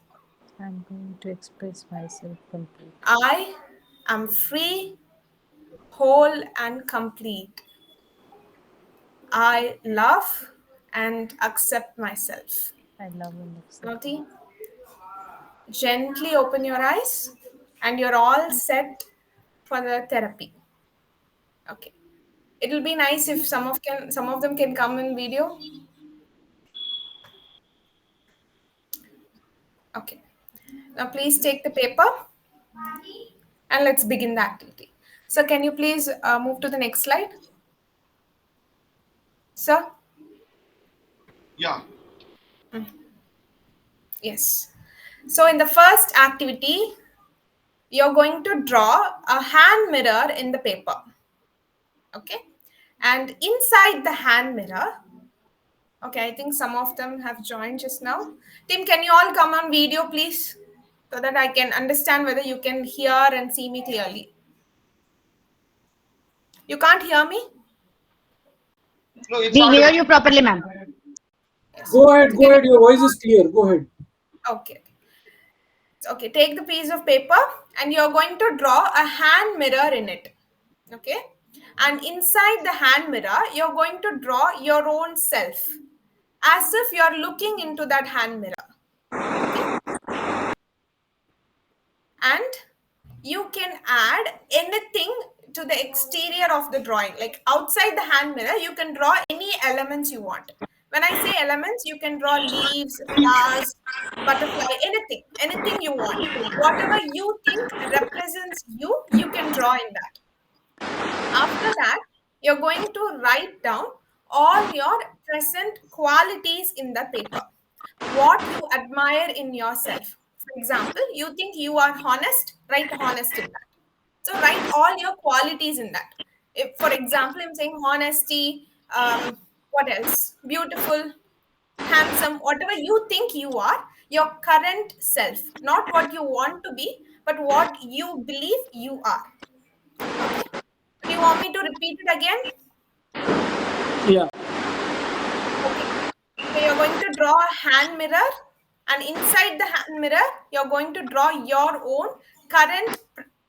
I'm going to express myself completely. I am free, whole, and complete. I love and accept myself. I love and accept. Naughty. Gently open your eyes and you're all set for the therapy. Okay. It'll be nice if some of them can come in video. Okay. Now please take the paper and let's begin the activity. So can you please move to the next slide? Sir? Yeah. Yes. So in the first activity, you're going to draw a hand mirror in the paper. Okay. And inside the hand mirror, okay, I think some of them have joined just now. Tim, can you all come on video, please? So that I can understand whether you can hear and see me clearly. You can't hear me? No, it's We hear audible. you properly, ma'am. Yes. Go ahead. Your voice is clear. Go ahead. Okay. Okay, take the piece of paper and you're going to draw a hand mirror in it. Okay. And inside the hand mirror, you're going to draw your own self as if you're looking into that hand mirror. Okay. And you can add anything to the exterior of the drawing. Like outside the hand mirror, you can draw any elements you want. When I say elements, you can draw leaves, flowers, butterfly, anything you want. Whatever you think represents you, you can draw in that. After that, you're going to write down all your present qualities in the paper. What you admire in yourself. For example, you think you are honest, write honest in that. So write all your qualities in that. If, for example, I'm saying honesty, what else? Beautiful, handsome, whatever you think you are, your current self, not what you want to be, but what you believe you are. Okay. Do you want me to repeat it again? Yeah. Okay. So you're going to draw a hand mirror, and inside the hand mirror, you're going to draw your own current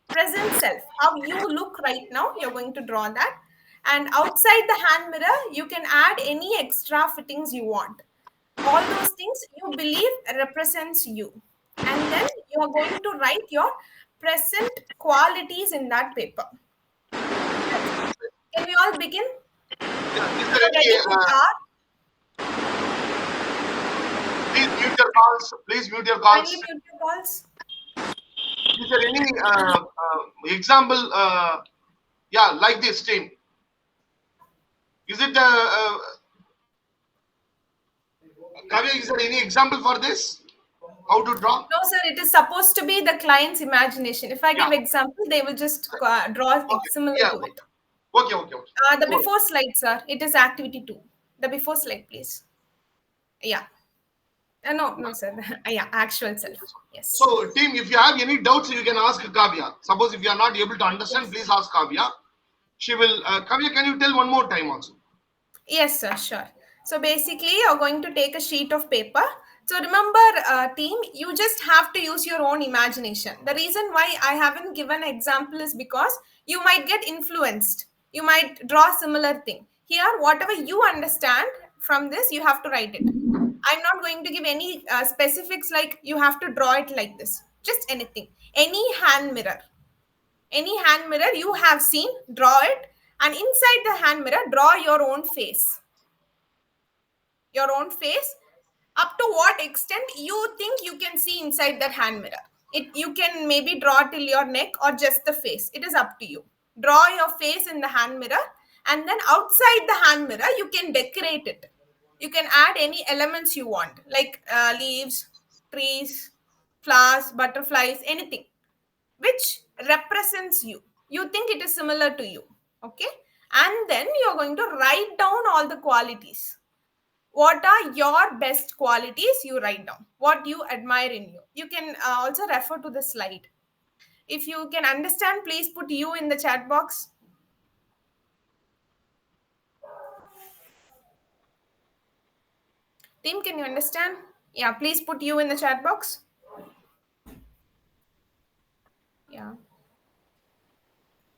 present self. How you look right now, you're going to draw that. And outside the hand mirror, you can add any extra fittings you want. All those things you believe represents you. And then you are going to write your present qualities in that paper. Okay. Can we all begin? Is So there ready any, to start? please mute your calls. Please mute your calls. Kindly mute your calls. Is there any example? Yeah, like this team. Is it Kaviya? Is there any example for this? How to draw? No, sir. It is supposed to be the client's imagination. If I give example, they will just draw similar to it. Okay. The before slide, sir. It is activity 2. The before slide, please. Yeah. No, sir. Yeah, actual self. Yes. So, team, if you have any doubts, you can ask Kaviya. Suppose if you are not able to understand, please ask Kaviya. She will. Kaviya, can you tell one more time also? Yes, sir. Sure. So basically, you're going to take a sheet of paper. So remember, team, you just have to use your own imagination. The reason why I haven't given an example is because you might get influenced. You might draw a similar thing. Here, whatever you understand from this, you have to write it. I'm not going to give any specifics like you have to draw it like this. Just anything. Any hand mirror you have seen, draw it. And inside the hand mirror, draw your own face. Your own face. Up to what extent you think you can see inside that hand mirror. You can maybe draw till your neck or just the face. It is up to you. Draw your face in the hand mirror, and then outside the hand mirror you can decorate it. You can add any elements you want, like leaves, trees, flowers, butterflies, anything which represents you. You think it is similar to you. Okay, and then you're going to write down all the qualities. What are your best qualities? You write down what you admire in you. You can also refer to the slide. If you can understand, please put you in the chat box. Team, can you understand? Yeah, please put you in the chat box. Yeah.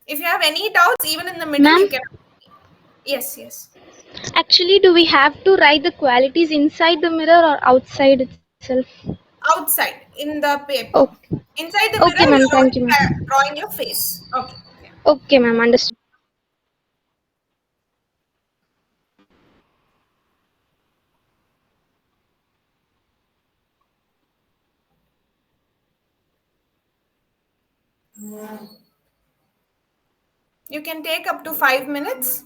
If you have any doubts, even in the middle, Ma'am, you can. Yes, yes. actually, do we have to write the qualities inside the mirror or outside itself? Outside in the paper. Okay, Inside the okay mirror, ma'am. you're Thank you, ma'am. drawing your face. Okay. Yeah. Okay, ma'am. Understood. You can take up to 5 minutes.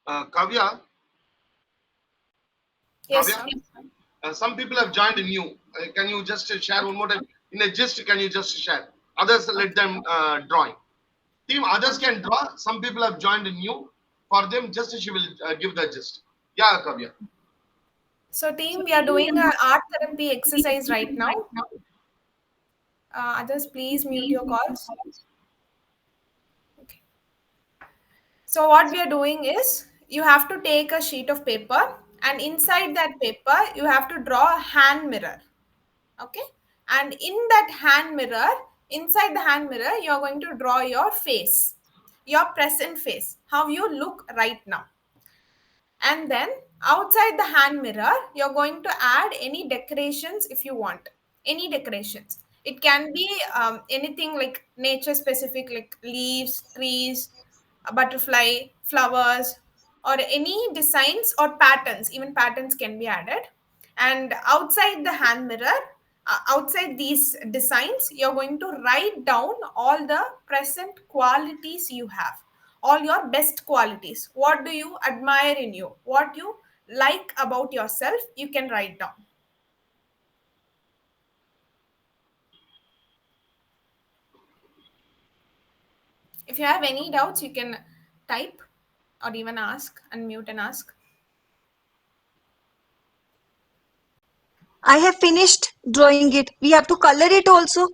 Kavya, Yes. Kavya, some people have joined new. Can you just share one more time? In a gist, can you just share? Others, let them drawing. Team, others can draw. Some people have joined new. For them, just she will give the gist. Yeah, Kavya. So, team, we are doing an art therapy exercise right now. Others, please mute your calls. Okay. So, what we are doing is you have to take a sheet of paper, and inside that paper, you have to draw a hand mirror. Okay. And in that hand mirror, inside the hand mirror, you're going to draw your face, your present face, how you look right now. And then outside the hand mirror, you're going to add any decorations if you want. Any decorations. It can be anything like nature specific, like leaves, trees, a butterfly, flowers, or any designs or patterns. Even patterns can be added. And outside the hand mirror, outside these designs, you're going to write down all the present qualities you have, all your best qualities. What do you admire in you? What you like about yourself, you can write down. If you have any doubts, you can type or even ask, unmute and ask. I have finished drawing it. We have to color it also.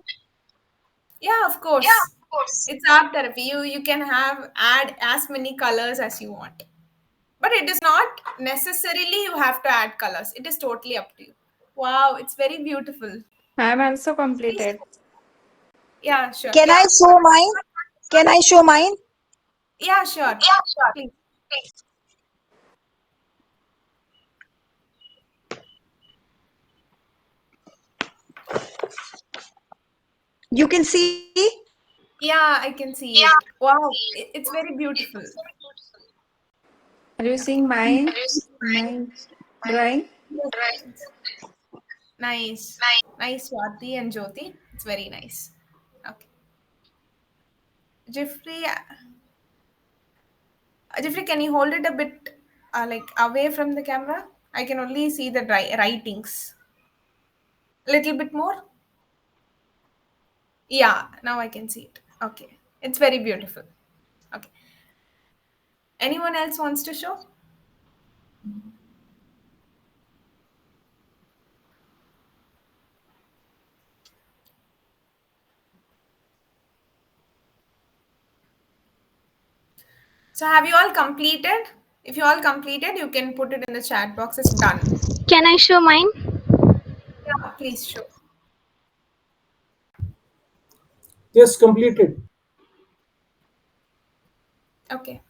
Yeah, of course. It's art therapy. You can have add as many colors as you want. But it is not necessarily you have to add colors. It is totally up to you. Wow, it's very beautiful. I am also completed. Yeah, sure. Can I show mine? Can I show mine? Yeah, sure. Please. You can see? Yeah, I can see it. Wow, it's very beautiful. Are you seeing my drawing? Nice. Nice, Swati and Jyoti. It's very nice. Okay. Jeffrey, can you hold it a bit like away from the camera? I can only see the writings. A little bit more? Yeah, now I can see it. Okay. It's very beautiful. Okay. Anyone else wants to show? So have you all completed? If you all completed, you can put it in the chat box. It's done. Can I show mine? Yeah, please show. Yes, completed. Okay.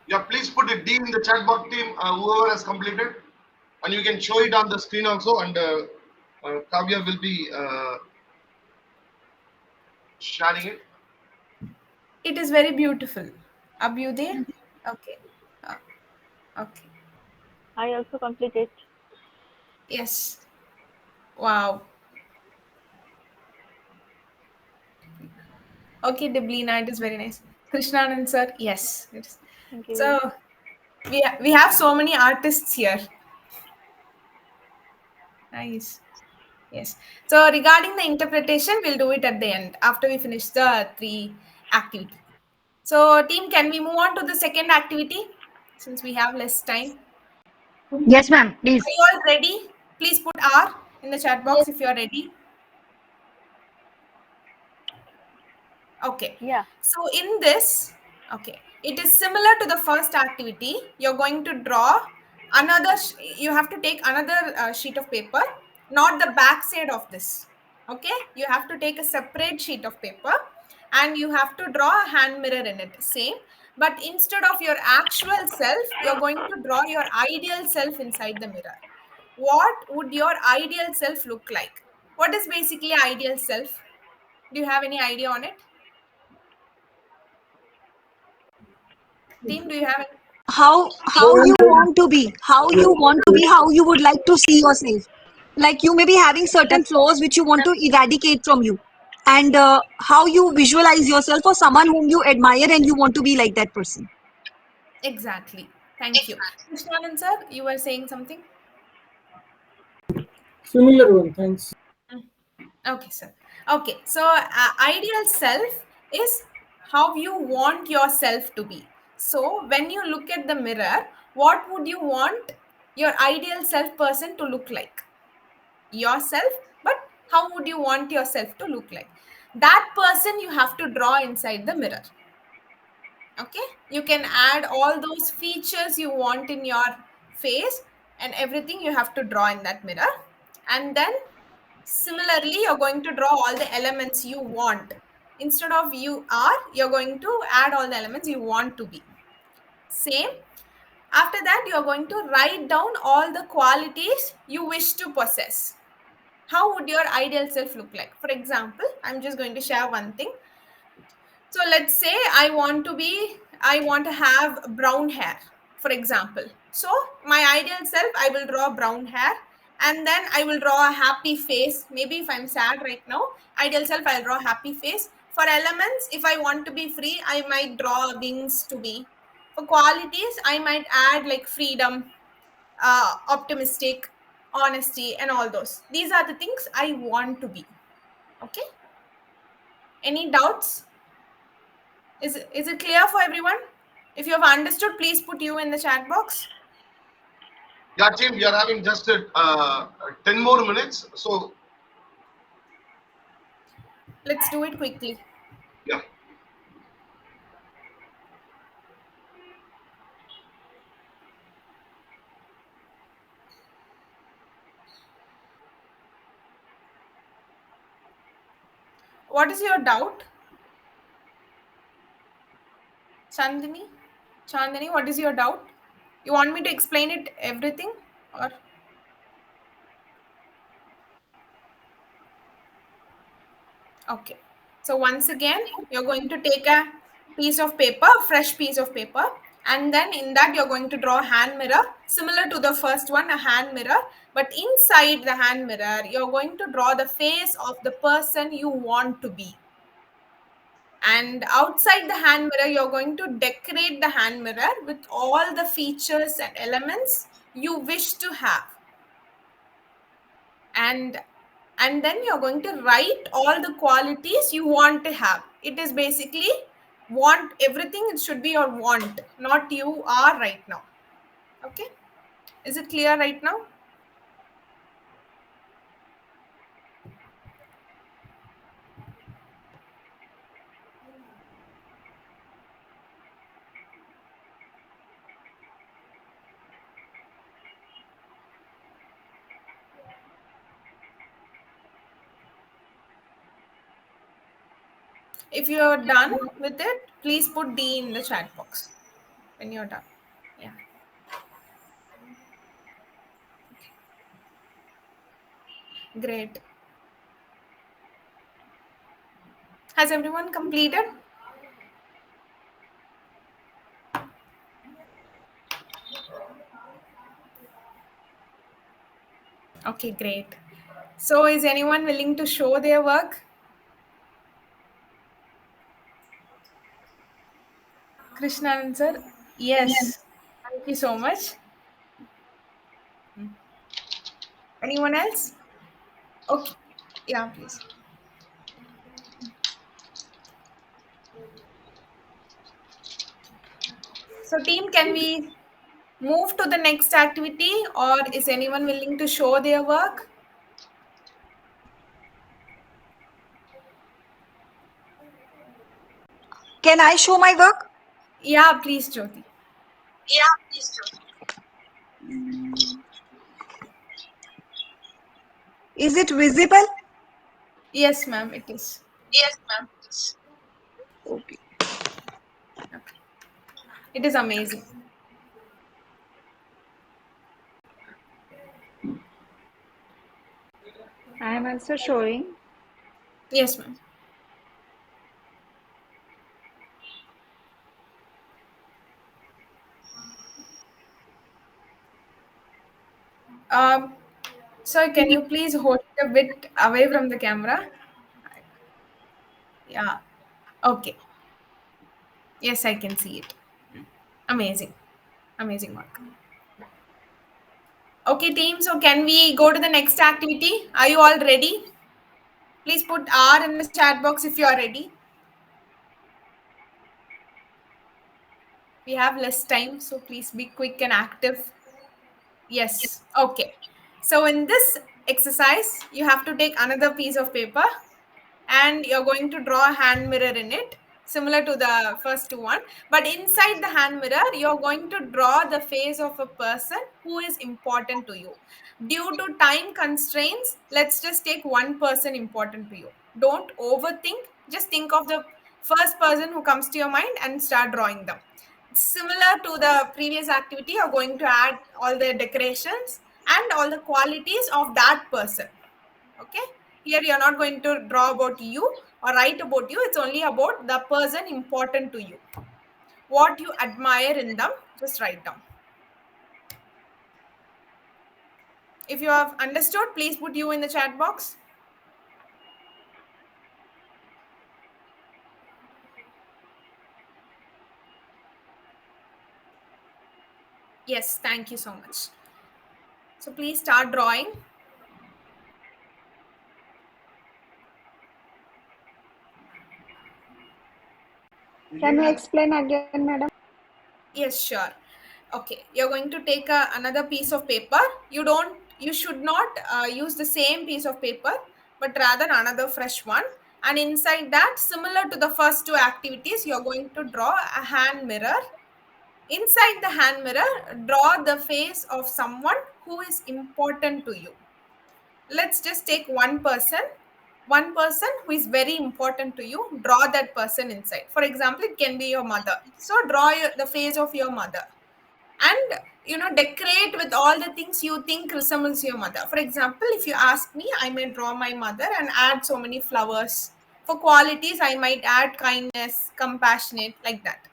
Yeah, please put it D in the chat box, team. Whoever has completed, and you can show it on the screen also. And Kavya will be sharing it. It is very beautiful. Abhyuday? Okay. Okay. I also completed. Yes. Wow. Okay, Deblina, it is very nice. Krishnanand sir, yes. Thank you. So we have so many artists here. Nice. Yes. So regarding the interpretation, we'll do it at the end after we finish the 3 activity. So team, can we move on to the second activity since we have less time? Yes, ma'am. Please. Are you all ready? Please put R in the chat box if you are ready. Okay. Yeah. So in this, okay, it is similar to the first activity. You're going to draw another, you have to take another sheet of paper, not the back side of this. Okay. You have to take a separate sheet of paper and you have to draw a hand mirror in it. Same. But instead of your actual self, you're going to draw your ideal self inside the mirror. What would your ideal self look like? What is basically ideal self? Do you have any idea on it? Team, do you have any? How you want to be, how you would like to see yourself. Like you may be having certain flaws which you want to eradicate from you, and how you visualize yourself or someone whom you admire and you want to be like that person. Exactly. Thank you. Krishnanand sir, you were saying something? Similar one, thanks. Okay, sir. Okay, so ideal self is how you want yourself to be. So when you look at the mirror, what would you want your ideal self person to look like? Yourself, but how would you want yourself to look like? That person you have to draw inside the mirror. Okay, you can add all those features you want in your face and everything you have to draw in that mirror. And then similarly, you're going to draw all the elements you want. Instead of you are, you're going to add all the elements you want to be. Same. After that, you're going to write down all the qualities you wish to possess. How would your ideal self look like? For example, I'm just going to share one thing. So let's say I want to have brown hair, for example. So my ideal self, I will draw brown hair And then I will draw a happy face. Maybe if I'm sad right now, ideal self, I'll draw a happy face. For elements, if I want to be free, I might draw wings to be. For qualities, I might add like freedom, optimistic, honesty, and all those. These are the things I want to be. Okay? Any doubts? Is it clear for everyone? If you have understood, please put you in the chat box. Yeah, team, we are having just 10 more minutes. So, Let's do it quickly. yeah. What is your doubt? Chandini, what is your doubt? You want me to explain it everything or? Okay. So once again, you're going to take a piece of paper, fresh piece of paper, and then in that you're going to draw a hand mirror, similar to the first one, a hand mirror. But inside the hand mirror, you're going to draw the face of the person you want to be. And outside the hand mirror, you're going to decorate the hand mirror with all the features and elements you wish to have. And then you're going to write all the qualities you want to have. It is basically want everything. It should be your want, not you are right now. Okay, is it clear right now? If you're done with it, please put D in the chat box when you're done. Yeah. Great. Has everyone completed? Okay, great. So is anyone willing to show their work? Krishnan sir? Yes. Thank you so much. Anyone else? Okay. Yeah, please. So team, can we move to the next activity, or is anyone willing to show their work? Can I show my work? Yeah, please, Jyoti. Yeah, please do. Is it visible? Yes, ma'am, it is. Yes, ma'am. Okay. It is amazing. I am also showing. Yes, ma'am. Sir, can you please hold it a bit away from the camera? Yeah. Okay. Yes, I can see it. Amazing. Amazing work. Okay, team. So can we go to the next activity? Are you all ready? Please put R in the chat box if you are ready. We have less time, so please be quick and active. Yes. Okay. So in this exercise, you have to take another piece of paper and you're going to draw a hand mirror in it, similar to the first one. But inside the hand mirror, you're going to draw the face of a person who is important to you. Due to time constraints, let's just take one person important to you. Don't overthink. Just think of the first person who comes to your mind and start drawing them. Similar to the previous activity, you're going to add all the decorations and all the qualities of that person. Okay, here you're not going to draw about you or write about you. It's only about the person important to you. What you admire in them, just write down. If you have understood, please put you in the chat box. Yes, thank you so much. So please start drawing. Can you explain again, madam? Yes, sure. Okay, you're going to take another piece of paper. You should not use the same piece of paper, but rather another fresh one. And inside that, similar to the first two activities, you're going to draw a hand mirror. Inside the hand mirror, draw the face of someone who is important to you. Let's just take one person who is very important to you. Draw that person inside. For example, it can be your mother. So draw the face of your mother, and decorate with all the things you think resembles your mother. For example, if you ask me, I may draw my mother and add so many flowers. For qualities, I might add kindness, compassionate, like that.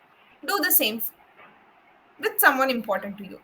Do the same with someone important to you.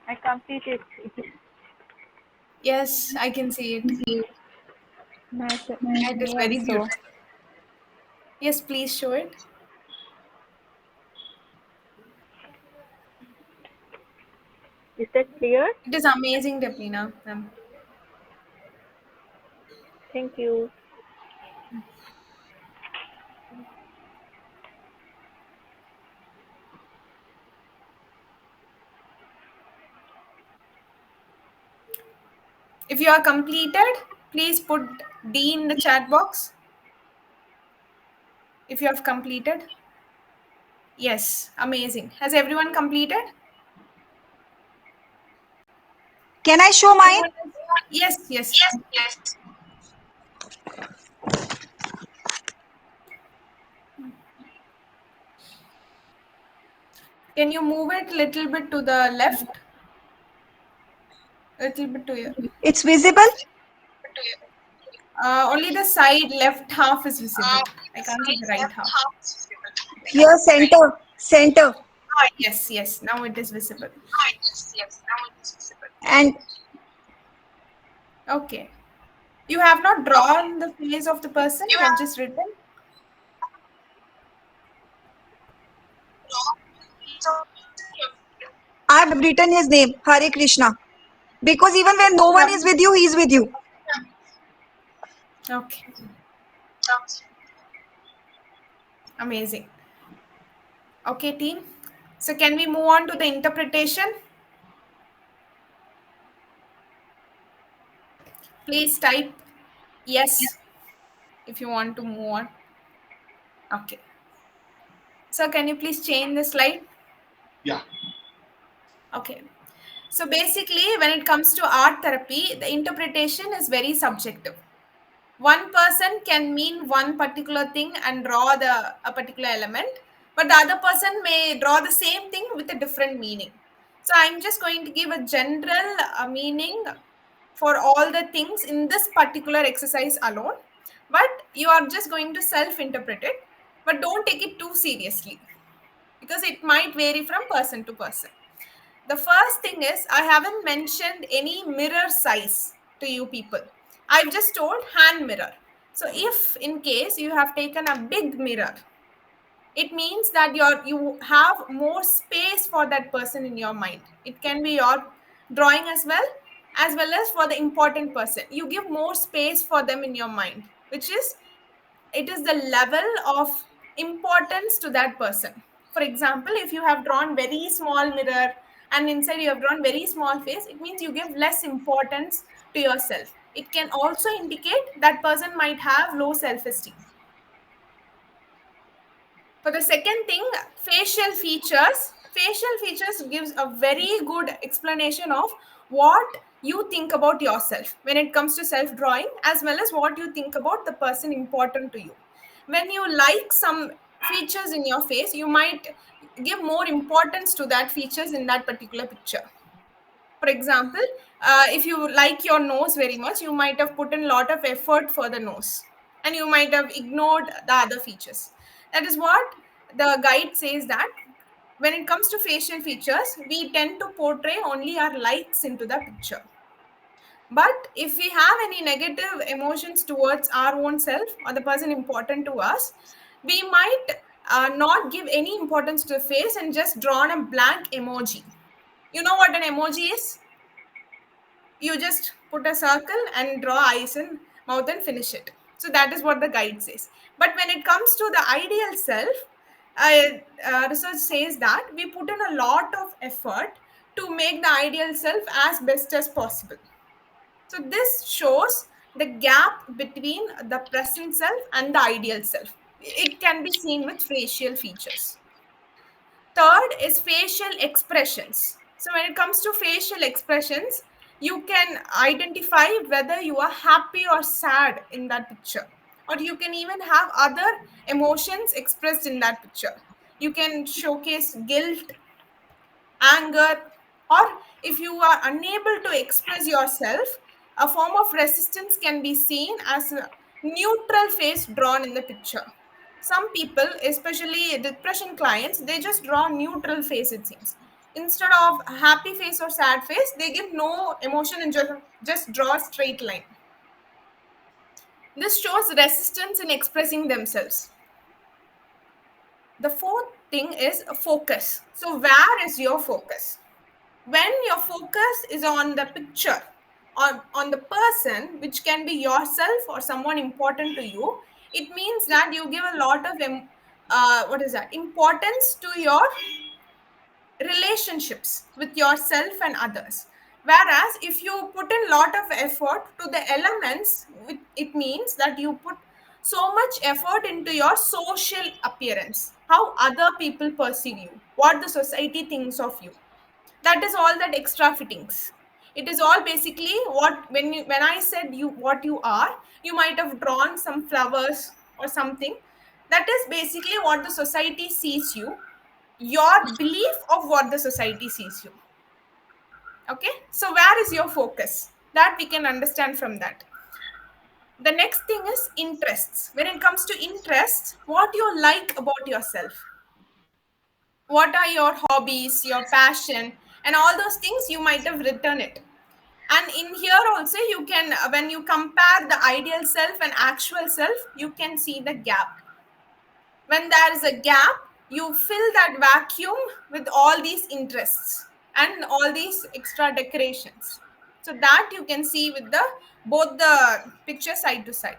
I completed it. Yes, I can see it. Nice. It is Me very also. beautiful. Yes, please show it. Is that clear? It is amazing, Deplina. Thank you. If you are completed, please put D in the chat box. If you have completed. Yes, amazing. Has everyone completed? Can I show mine? Anyone else? Yes, yes. Can you move it a little bit to the left? A little bit to your. It's visible? Only the side left half is visible. I can't see the right half. Here, center. Yes, yes. Now it is visible. And Okay. You have not drawn the face of the person. You have just written. I have written his name, Hare Krishna. Because even when no one is with you, he is with you. Okay. Amazing. Okay, team. So can we move on to the interpretation? Please type yes if you want to move on. Okay. So can you please change the slide? Yeah. Okay. So basically, when it comes to art therapy, the interpretation is very subjective. One person can mean one particular thing and draw a particular element, but the other person may draw the same thing with a different meaning. So I'm just going to give a general meaning for all the things in this particular exercise alone, but you are just going to self-interpret it, but don't take it too seriously because it might vary from person to person. The first thing is, I haven't mentioned any mirror size to you people. I've just told hand mirror. So if in case you have taken a big mirror, it means that you have more space for that person in your mind. It can be your drawing as well as for the important person. You give more space for them in your mind, which is, it is the level of importance to that person. For example, if you have drawn very small mirror and inside you have drawn very small face, it means you give less importance to yourself. It can also indicate that person might have low self esteem. For the second thing, facial features. Facial features gives a very good explanation of what you think about yourself when it comes to self drawing, as well as what you think about the person important to you. When you like some features in your face, you might give more importance to that features in that particular picture. For example, if you like your nose very much, you might have put in a lot of effort for the nose, and you might have ignored the other features. That is what the guide says, that when it comes to facial features, we tend to portray only our likes into the picture. But if we have any negative emotions towards our own self or the person important to us, we might not give any importance to the face and just draw on a blank emoji. You know what an emoji is? You just put a circle and draw eyes and mouth and finish it. So that is what the guide says. But when it comes to the ideal self, research says that we put in a lot of effort to make the ideal self as best as possible. So this shows the gap between the present self and the ideal self. It can be seen with facial features. Third is facial expressions. So when it comes to facial expressions, you can identify whether you are happy or sad in that picture, or you can even have other emotions expressed in that picture. You can showcase guilt, anger, or if you are unable to express yourself, a form of resistance can be seen as a neutral face drawn in the picture. Some people, especially depression clients, they just draw neutral face, it seems. Instead of happy face or sad face, they give no emotion and just draw a straight line. This shows resistance in expressing themselves. The fourth thing is focus. So where is your focus? When your focus is on the picture or on the person, which can be yourself or someone important to you, it means that you give a lot of importance to your relationships with yourself and others. Whereas if you put in lot of effort to the elements, it means that you put so much effort into your social appearance, how other people perceive you, what the society thinks of you. That is all that extra fittings. It is all basically what, when I said you what you are, you might have drawn some flowers or something. That is basically what the society sees you, your belief of what the society sees you. Okay, so where is your focus? That we can understand from that. The next thing is interests. When it comes to interests, what you like about yourself, what are your hobbies, your passion, and all those things, you might have written it. And in here also, you can, when you compare the ideal self and actual self, you can see the gap. When there is a gap, you fill that vacuum with all these interests and all these extra decorations. So that you can see with the both the picture side to side.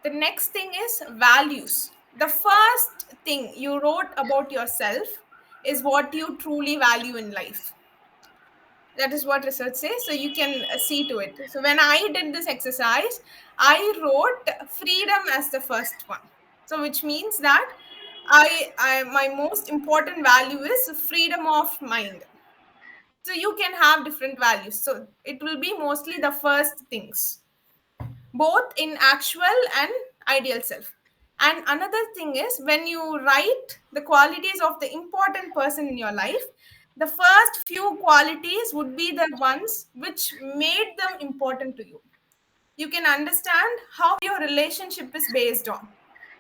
The next thing is values. The first thing you wrote about yourself is what you truly value in life. That is what research says. So you can see to it. So when I did this exercise, I wrote freedom as the first one. So which means that I my most important value is freedom of mind. So you can have different values. So it will be mostly the first things, both in actual and ideal self. And another thing is, when you write the qualities of the important person in your life, the first few qualities would be the ones which made them important to you. You can understand how your relationship is based on.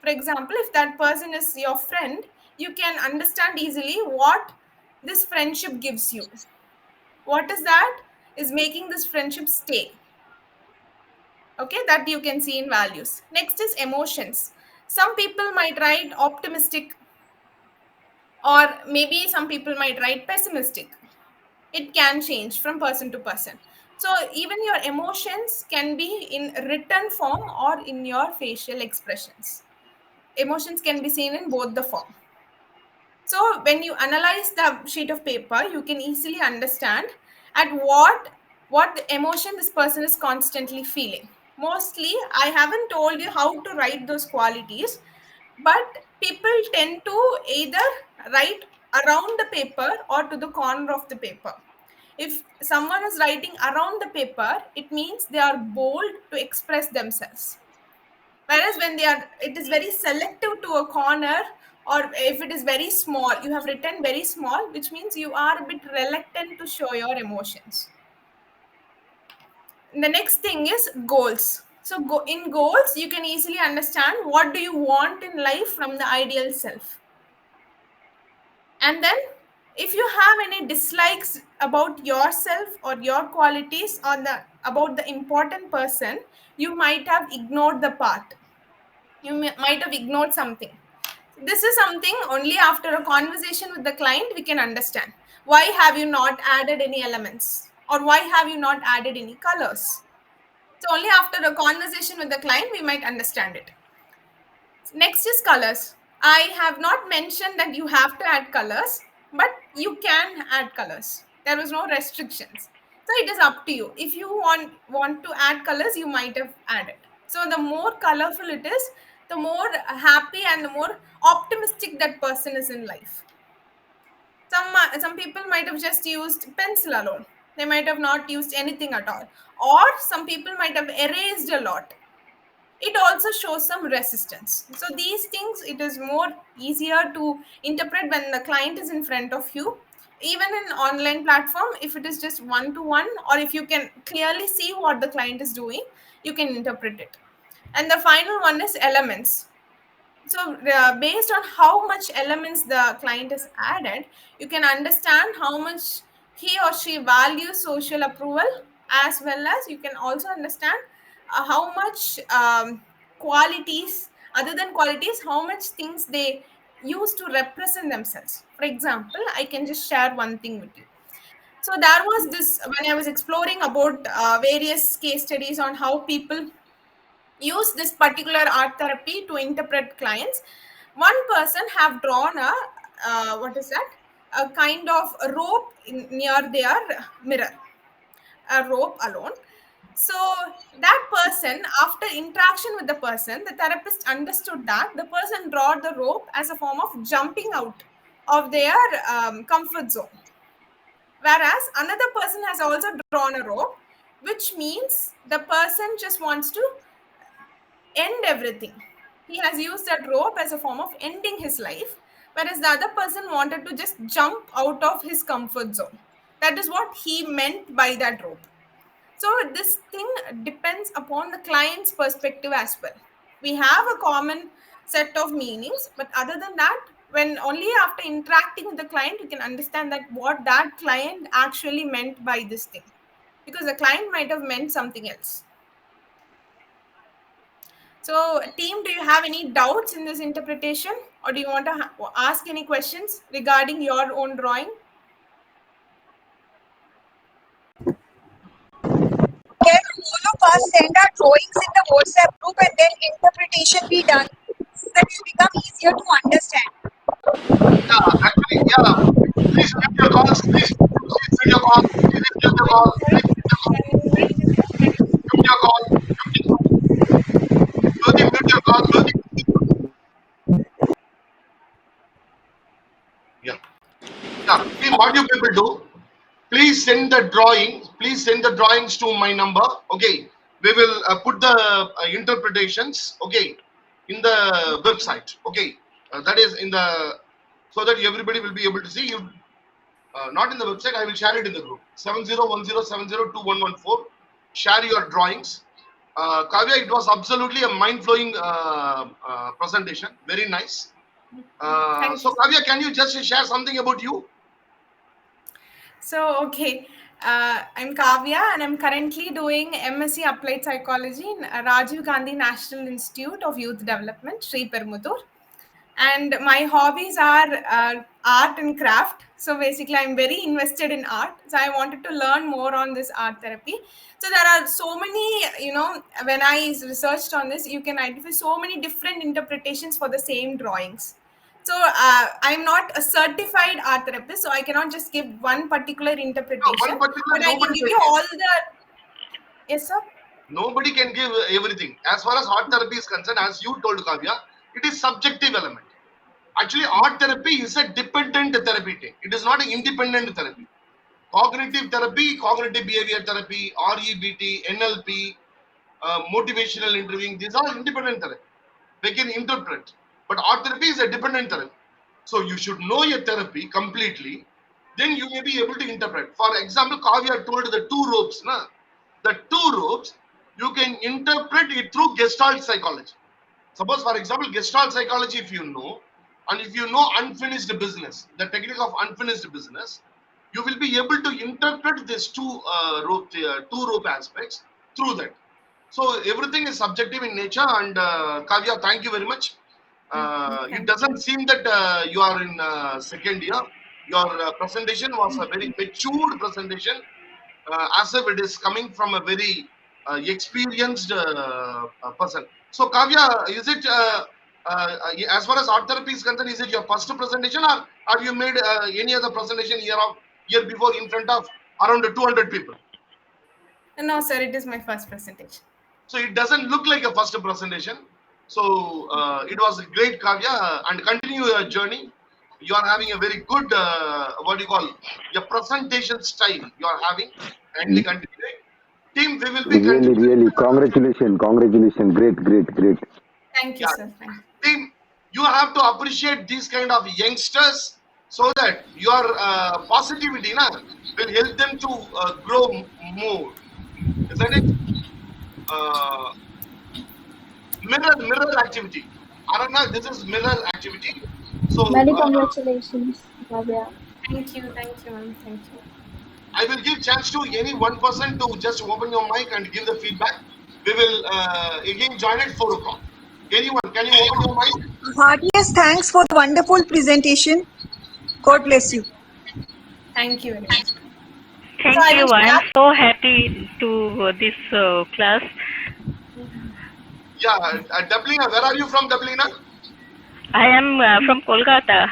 For example, if that person is your friend, you can understand easily what this friendship gives you. What is that is making this friendship stay? Okay, that you can see in values. Next is emotions. Some people might write optimistic, or maybe some people might write pessimistic. It can change from person to person. So even your emotions can be in written form or in your facial expressions. Emotions can be seen in both the form. So when you analyze the sheet of paper, you can easily understand at what the emotion this person is constantly feeling. Mostly, I haven't told you how to write those qualities, but people tend to either write around the paper or to the corner of the paper. If someone is writing around the paper, it means they are bold to express themselves. Whereas when they are, it is very selective to a corner, or if it is very small, you have written very small, which means you are a bit reluctant to show your emotions. The next thing is goals. So in goals, you can easily understand what do you want in life from the ideal self. And then if you have any dislikes about yourself or your qualities or the about the important person, you might have ignored the part. You might have ignored something. This is something only after a conversation with the client we can understand. Why have you not added any elements? Or why have you not added any colors? So only after a conversation with the client we might understand it. Next is colors. I have not mentioned that you have to add colors, but you can add colors. There is no restrictions. So it is up to you. If you want to add colors, you might have added. So the more colorful it is, the more happy and the more optimistic that person is in life. Some people might have just used pencil alone. They might have not used anything at all. Or some people might have erased a lot. It also shows some resistance. So these things, it is more easier to interpret when the client is in front of you. Even in online platform, if it is just one to one, or if you can clearly see what the client is doing, you can interpret it. And the final one is elements. So based on how much elements the client has added, you can understand how much he or she values social approval, as well as you can also understand how much qualities, other than qualities, how much things they use to represent themselves. For example, I can just share one thing with you. So there was this, when I was exploring about various case studies on how people use this particular art therapy to interpret clients. One person have drawn a what is that, a kind of a rope near their mirror, a rope alone. So that person, after interaction with the person, the therapist understood that the person draw the rope as a form of jumping out of their comfort zone, whereas another person has also drawn a rope, which means the person just wants to end everything. He has used that rope as a form of ending his life, whereas the other person wanted to just jump out of his comfort zone. That is what he meant by that rope. So this thing depends upon the client's perspective as well. We have a common set of meanings, but other than that, when only after interacting with the client, you can understand that what that client actually meant by this thing, because the client might have meant something else. So, team, do you have any doubts in this interpretation, or do you want to ask any questions regarding your own drawing? Can all of us send our drawings in the WhatsApp group and then interpretation be done so that it become easier to understand? Yeah, actually, yeah. Please mute your calls. Please mute your call. Please mute your call. Sorry, can you repeat again? Mute your call. Jyoti, mute your call. Jyoti. Yeah. Yeah. Team, what you people do? Please send the drawing. Please send the drawings to my number. Okay. We will put the interpretations. Okay. In the website. Okay. That is in the, so that everybody will be able to see you. Not in the website. I will share it in the group. 7010702114. Share your drawings. Kavya, it was absolutely a mind-blowing presentation. Very nice. Thank So you. Kavya, can you just share something about you? So, okay. I'm Kaviya, and I'm currently doing MSc Applied Psychology in Rajiv Gandhi National Institute of Youth Development, Sri Permutur. And my hobbies are art and craft. So basically, I'm very invested in art. So I wanted to learn more on this art therapy. So there are so many, when I researched on this, you can identify so many different interpretations for the same drawings. So I'm not a certified art therapist, so I cannot just give one particular interpretation. One particular, But I can nobody give can you all the. Yes, sir. Nobody can give everything. As far as art therapy is concerned, as you told Kavya, it is subjective element. Actually, art therapy is a dependent therapy. It is not an independent therapy. Cognitive therapy, cognitive behavior therapy, REBT, NLP, motivational interviewing, these are independent therapy. They can interpret. But art therapy is a dependent therapy. So you should know your therapy completely, then you may be able to interpret. For example, Kavya told the two ropes. The two ropes, you can interpret it through Gestalt psychology. Suppose, for example, Gestalt psychology, if you know, and if you know unfinished business, the technique of unfinished business, you will be able to interpret these two rope aspects through that. So everything is subjective in nature. And Kavya, thank you very much. It doesn't seem that you are in second year. Your presentation was a very matured presentation, as if it is coming from a very experienced person. So Kavya, is it as far as art therapy is concerned, is it your first presentation, or have you made any other presentation year before in front of around 200 people? No, sir, it is my first presentation. So it doesn't look like a first presentation. So it was great, Kavya, and continue your journey. You are having a very good, what do you call, your presentation style you are having. Kindly continue. Team, we will be Really, congratulations. Great. Thank you, sir. Thank you. Team, you have to appreciate these kind of youngsters so that your positivity will help them to grow more. Isn't it? Mirror activity. Arana, this is mirror activity. So Many congratulations, Kaviya. Thank you, ma'am. Thank you. I will give chance to any one person to just open your mic and give the feedback. We will again join at 4 o'clock. Anyone, can you open your mic? Heartiest thanks for the wonderful presentation. God bless you. Thank you very much. Thank you. I am so happy to this class. Yeah, Dublina, where are you from, Dublina? I am from Kolkata.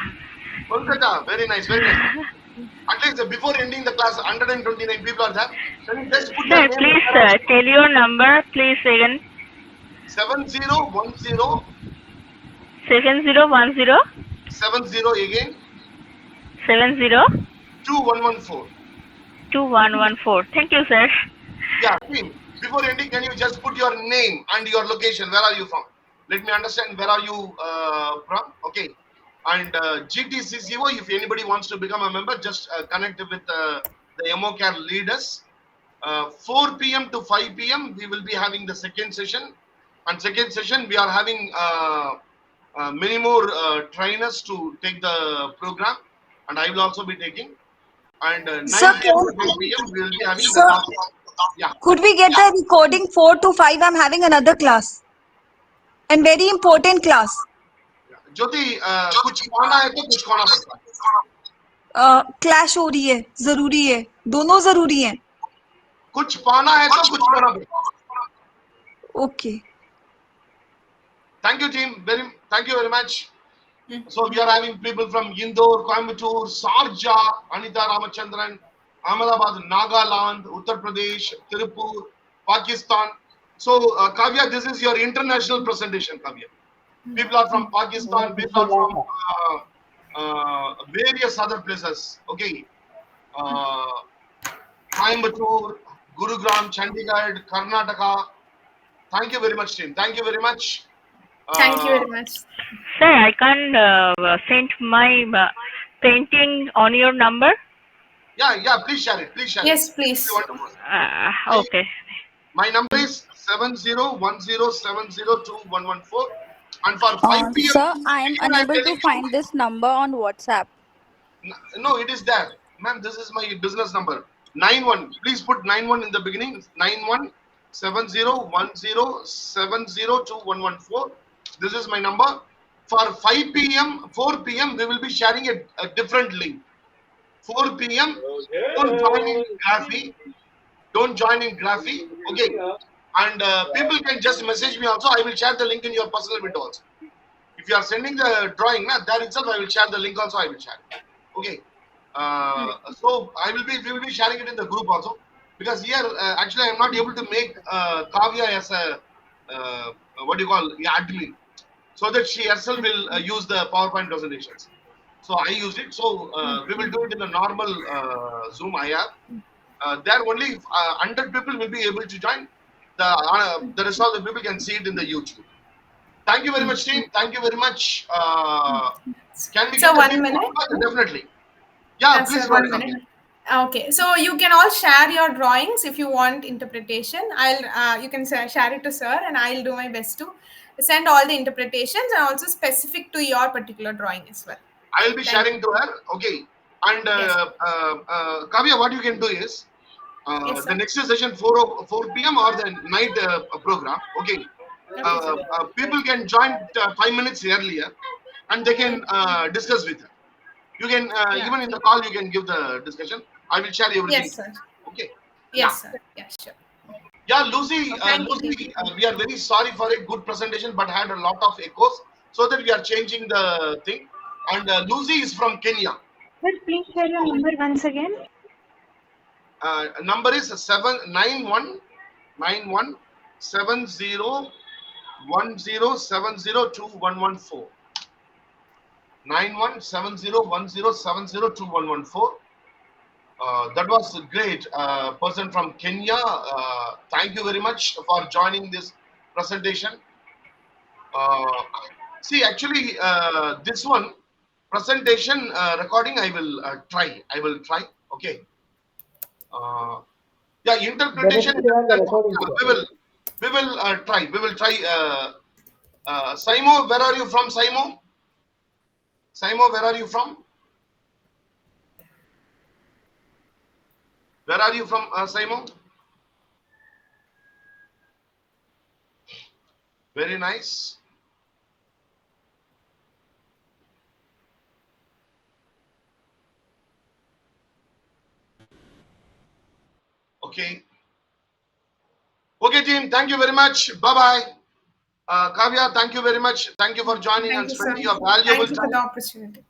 Kolkata, very nice. At least before ending the class, 129 people are there. Can you just put Sir, please tell your number, please again. 7010 7010 70 again 70 2114. 2114. Thank you, sir. Yeah, team. Before ending, can you just put your name and your location? Where are you from? Let me understand where are you from. Okay. And GTCCO, if anybody wants to become a member, just connect with the Emocare leaders. 4 p.m. to 5 p.m. we will be having the second session. And second session, we are having many more trainers to take the program. And I will also be taking. And 9 p.m. to 10 p.m. we will be having the last. Yeah. Could we get the recording 4 to 5? I'm having another class. And very important class. ज्योति कुछ खाना है तो कुछ खाना पड़ता है clash हो रही है जरूरी है दोनों जरूरी हैं कुछ पाना है तो कुछ खाना पड़ता है okay thank you team thank you very much so we are having people from Indore, Coimbatore, Sharjah, Anita Ramachandran, Ahmedabad, Nagaland, Uttar Pradesh, Tirupur, Pakistan. So Kavya, this is your international presentation, Kavya. People are from Pakistan, people are from various other places. Okay. Coimbatore, Gurugram, Chandigarh, Karnataka. Thank you very much, team. Thank you very much. Thank you very much. Sir, I can send my painting on your number? Yeah, please share it. Yes, please. Okay. My number is 7010702114. And for 5 p.m. Sir, I am unable to find this number on WhatsApp. No, it is there. Ma'am, this is my business number. 91. Please put 91 in the beginning. 917010702114. This is my number. For 5 p.m., 4 p.m., we will be sharing a different link. 4 p.m. Don't join in Graphy. Don't join in Graphy. Okay. And people can just message me also. I will share the link in your personal window also. If you are sending the drawing, there itself I will share the link also. I will share. Okay. So we will be sharing it in the group also, because here actually I am not able to make Kaviya as a what do you call admin, so that she herself will use the PowerPoint presentations. So I used it. So we will do it in a normal Zoom I have. There only 100 people will be able to join. The rest of the people can see it in the YouTube. Thank you very much, team. Thank you very much. Can we So get a 1 big minute. definitely. Yeah, Sir, please, 1 minute. Okay, so you can all share your drawings if you want interpretation. You can share it to sir, and I'll do my best to send all the interpretations and also specific to your particular drawing as well. I will be sharing to her. Okay, and Kaviya, what you can do is the next session 4 p.m. or the night program. Okay, people can join 5 minutes earlier, and they can discuss with her. You can even in the call you can give the discussion. I will share everything. Yes, sir. Okay. Yes, sir. Yeah, sure. Yeah, Lucy, we are very sorry for a good presentation, but had a lot of echoes, so that we are changing the thing. And Lucy is from Kenya. Sir, please share your number once again. Number is 917010702114. 917010702114. That was great. Person from Kenya. Thank you very much for joining this presentation. See, actually, this one presentation recording, I will try. Okay. Yeah, interpretation. We will try. We will try. Saimo, where are you from, Saimo? Saimo, where are you from? Where are you from, Saimo? Very nice. Okay. Okay, team. Thank you very much. Bye-bye. Kaviya, thank you very much. Thank you for joining and spending your valuable time. Thank you for the opportunity.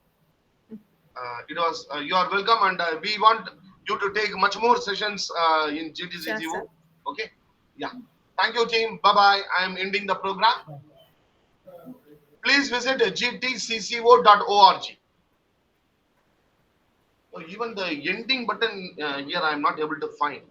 It was you are welcome, and we want you to take much more sessions in GTCCO. Sure, okay. Yeah. Thank you, team. Bye-bye. I am ending the program. Please visit gtcco.org. Even the ending button here I am not able to find.